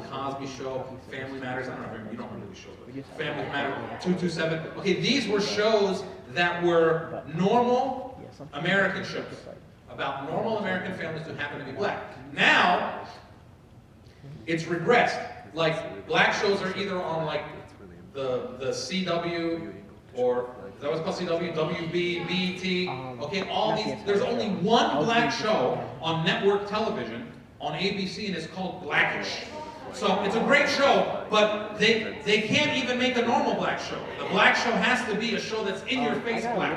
Cosby Show, Family Matters, I don't know, you don't remember these shows, but Family Matters, 227. Okay, these were shows that were normal American shows about normal American families who happen to be Black. Now, it's regressed. Like, Black shows are either on like the CW, or is that what's called CW? WB, BET, okay, all these, there's only one Black show on network television on ABC, and it's called Blackish. So it's a great show, but they can't even make a normal Black show. The Black show has to be a show that's in your face Black.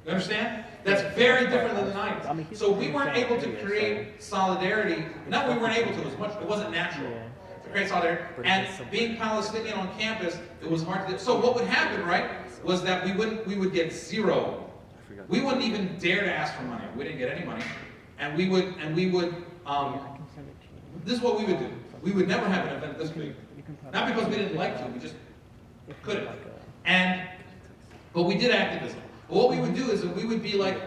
You understand? That's very different than the 90s. So we weren't able to create solidarity. Not we weren't able to, it wasn't natural to create solidarity. And being Palestinian on campus, it was hard to do. So what would happen, right, was that we would get zero. We wouldn't even dare to ask for money. We didn't get any money. And we would, this is what we would do. We would never have an event this big. Not because we didn't like to, we just couldn't. But we did activism. But what we would do is that we would be like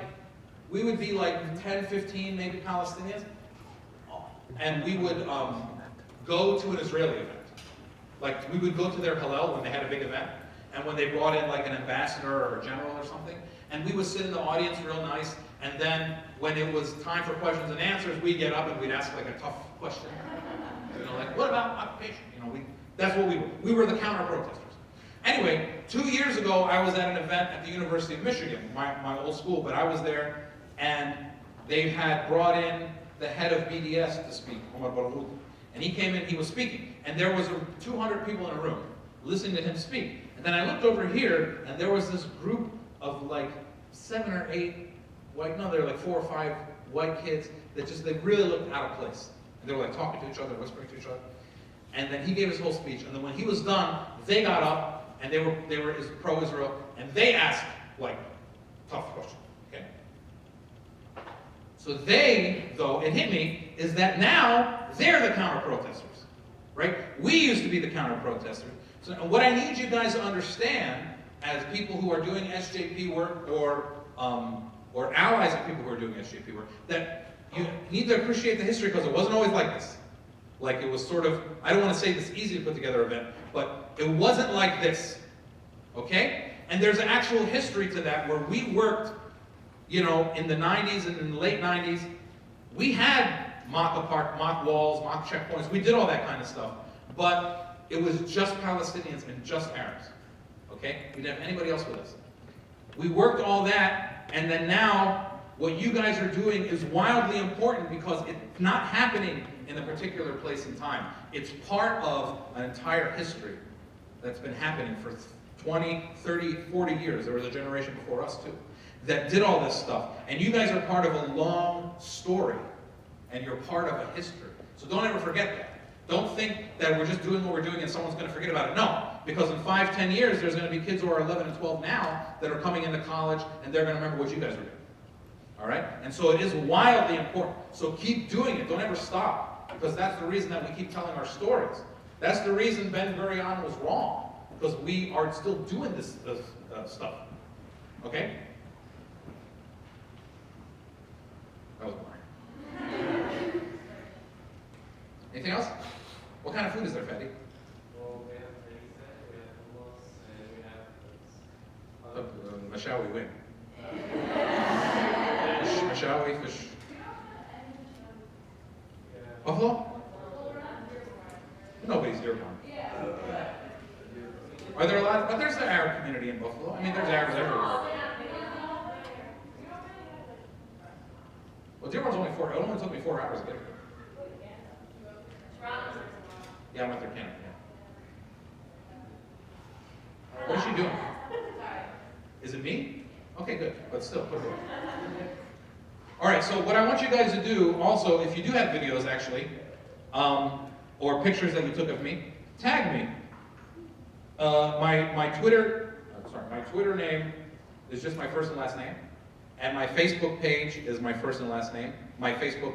10, 15 maybe Palestinians, and we would go to an Israeli event. Like we would go to their Hallel when they had a big event, and when they brought in like an ambassador or a general or something, and we would sit in the audience real nice, and then when it was time for questions and answers, we'd get up and we'd ask like a tough question. Like, what about occupation? That's what we were. We were the counter-protesters. Anyway, 2 years ago, I was at an event at the University of Michigan, my old school, but I was there, and they had brought in the head of BDS to speak, and he came in, he was speaking, and there was 200 people in a room listening to him speak. And then I looked over here, and there was this group of like 7 or 8 white, no, there were like 4 or 5 white kids that just, they really looked out of place. And they were like talking to each other, whispering to each other. And then he gave his whole speech, and then when he was done, they got up, and they were pro-Israel, and they asked, like, tough questions, okay? So they, though, it hit me, is that now they're the counter-protesters, right? We used to be the counter-protesters. So what I need you guys to understand, as people who are doing SJP work, or allies of people who are doing SJP work, that you need to appreciate the history, because it wasn't always like this. Like, it was sort of, I don't want to say this easy to put together event, but it wasn't like this, okay? And there's an actual history to that, where we worked, you know, in the 90s and in the late 90s. We had mock walls, mock checkpoints. We did all that kind of stuff. But it was just Palestinians and just Arabs, okay? We didn't have anybody else with us. We worked all that, and then now, what you guys are doing is wildly important, because it's not happening in a particular place in time. It's part of an entire history that's been happening for 20, 30, 40 years. There was a generation before us too that did all this stuff. And you guys are part of a long story, and you're part of a history. So don't ever forget that. Don't think that we're just doing what we're doing and someone's going to forget about it. No, because in 5, 10 years, there's going to be kids who are 11 and 12 now that are coming into college, and they're going to remember what you guys were doing. All right? And so it is wildly important. So keep doing it. Don't ever stop. Because that's the reason that we keep telling our stories. That's the reason Ben Gurion was wrong. Because we are still doing this stuff. Okay? That was boring. Anything else? What kind of food is there, Fetty? Well, we have Teresa, we have hummus, and we have... Mashawi win. Mashawi fish. Buffalo? Nobody's deer pond. Are there a lot? But there's an Arab community in Buffalo. I mean, there's Arabs everywhere. Well, Dearborn's only 4. It only took me 4 hours to get here. Yeah, I went through Canada. Yeah. What is she doing? Is it me? Okay, good. But still, put it away. All right, so what I want you guys to do also, if you do have videos actually, or pictures that you took of me, tag me. My Twitter name is just my first and last name, and my Facebook page is my first and last name. My Facebook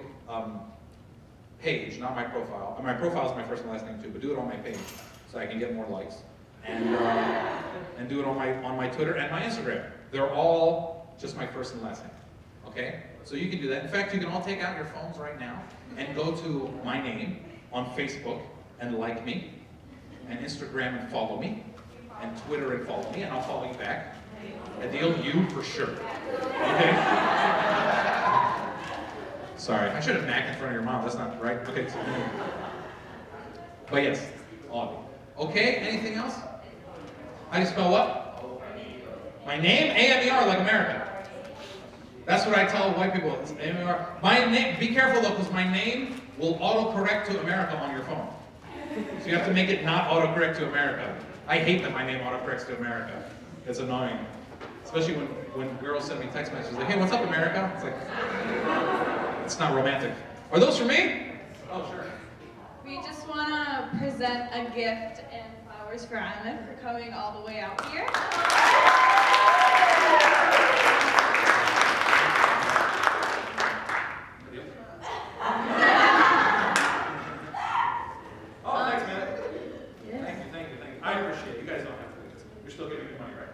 page, not my profile. My profile is my first and last name too, but do it on my page so I can get more likes, and do it on my Twitter and my Instagram. They're all just my first and last name. Okay? So you can do that. In fact, you can all take out your phones right now and go to my name on Facebook and like me, and Instagram and follow me, and Twitter and follow me, and I'll follow you back. A deal, you for sure. Okay? Sorry, I should have Mac in front of your mom. That's not right. Okay. So, but yes, all of you. Okay, anything else? How do you spell what? My name? A-M-E-R, like America. That's what I tell white people. It's A-M-E-R. My name, be careful though, because my name will autocorrect to America on your phone. So you have to make it not autocorrect to America. I hate that my name autocorrects to America. It's annoying. Especially when girls send me text messages like, hey, what's up, America? It's like, it's not romantic. Are those for me? Oh, sure. We just want to present a gift and flowers for Amer for coming all the way out here. Oh, thanks, man. Thank you. I appreciate it. You guys don't have to do this. You're still giving me money, right?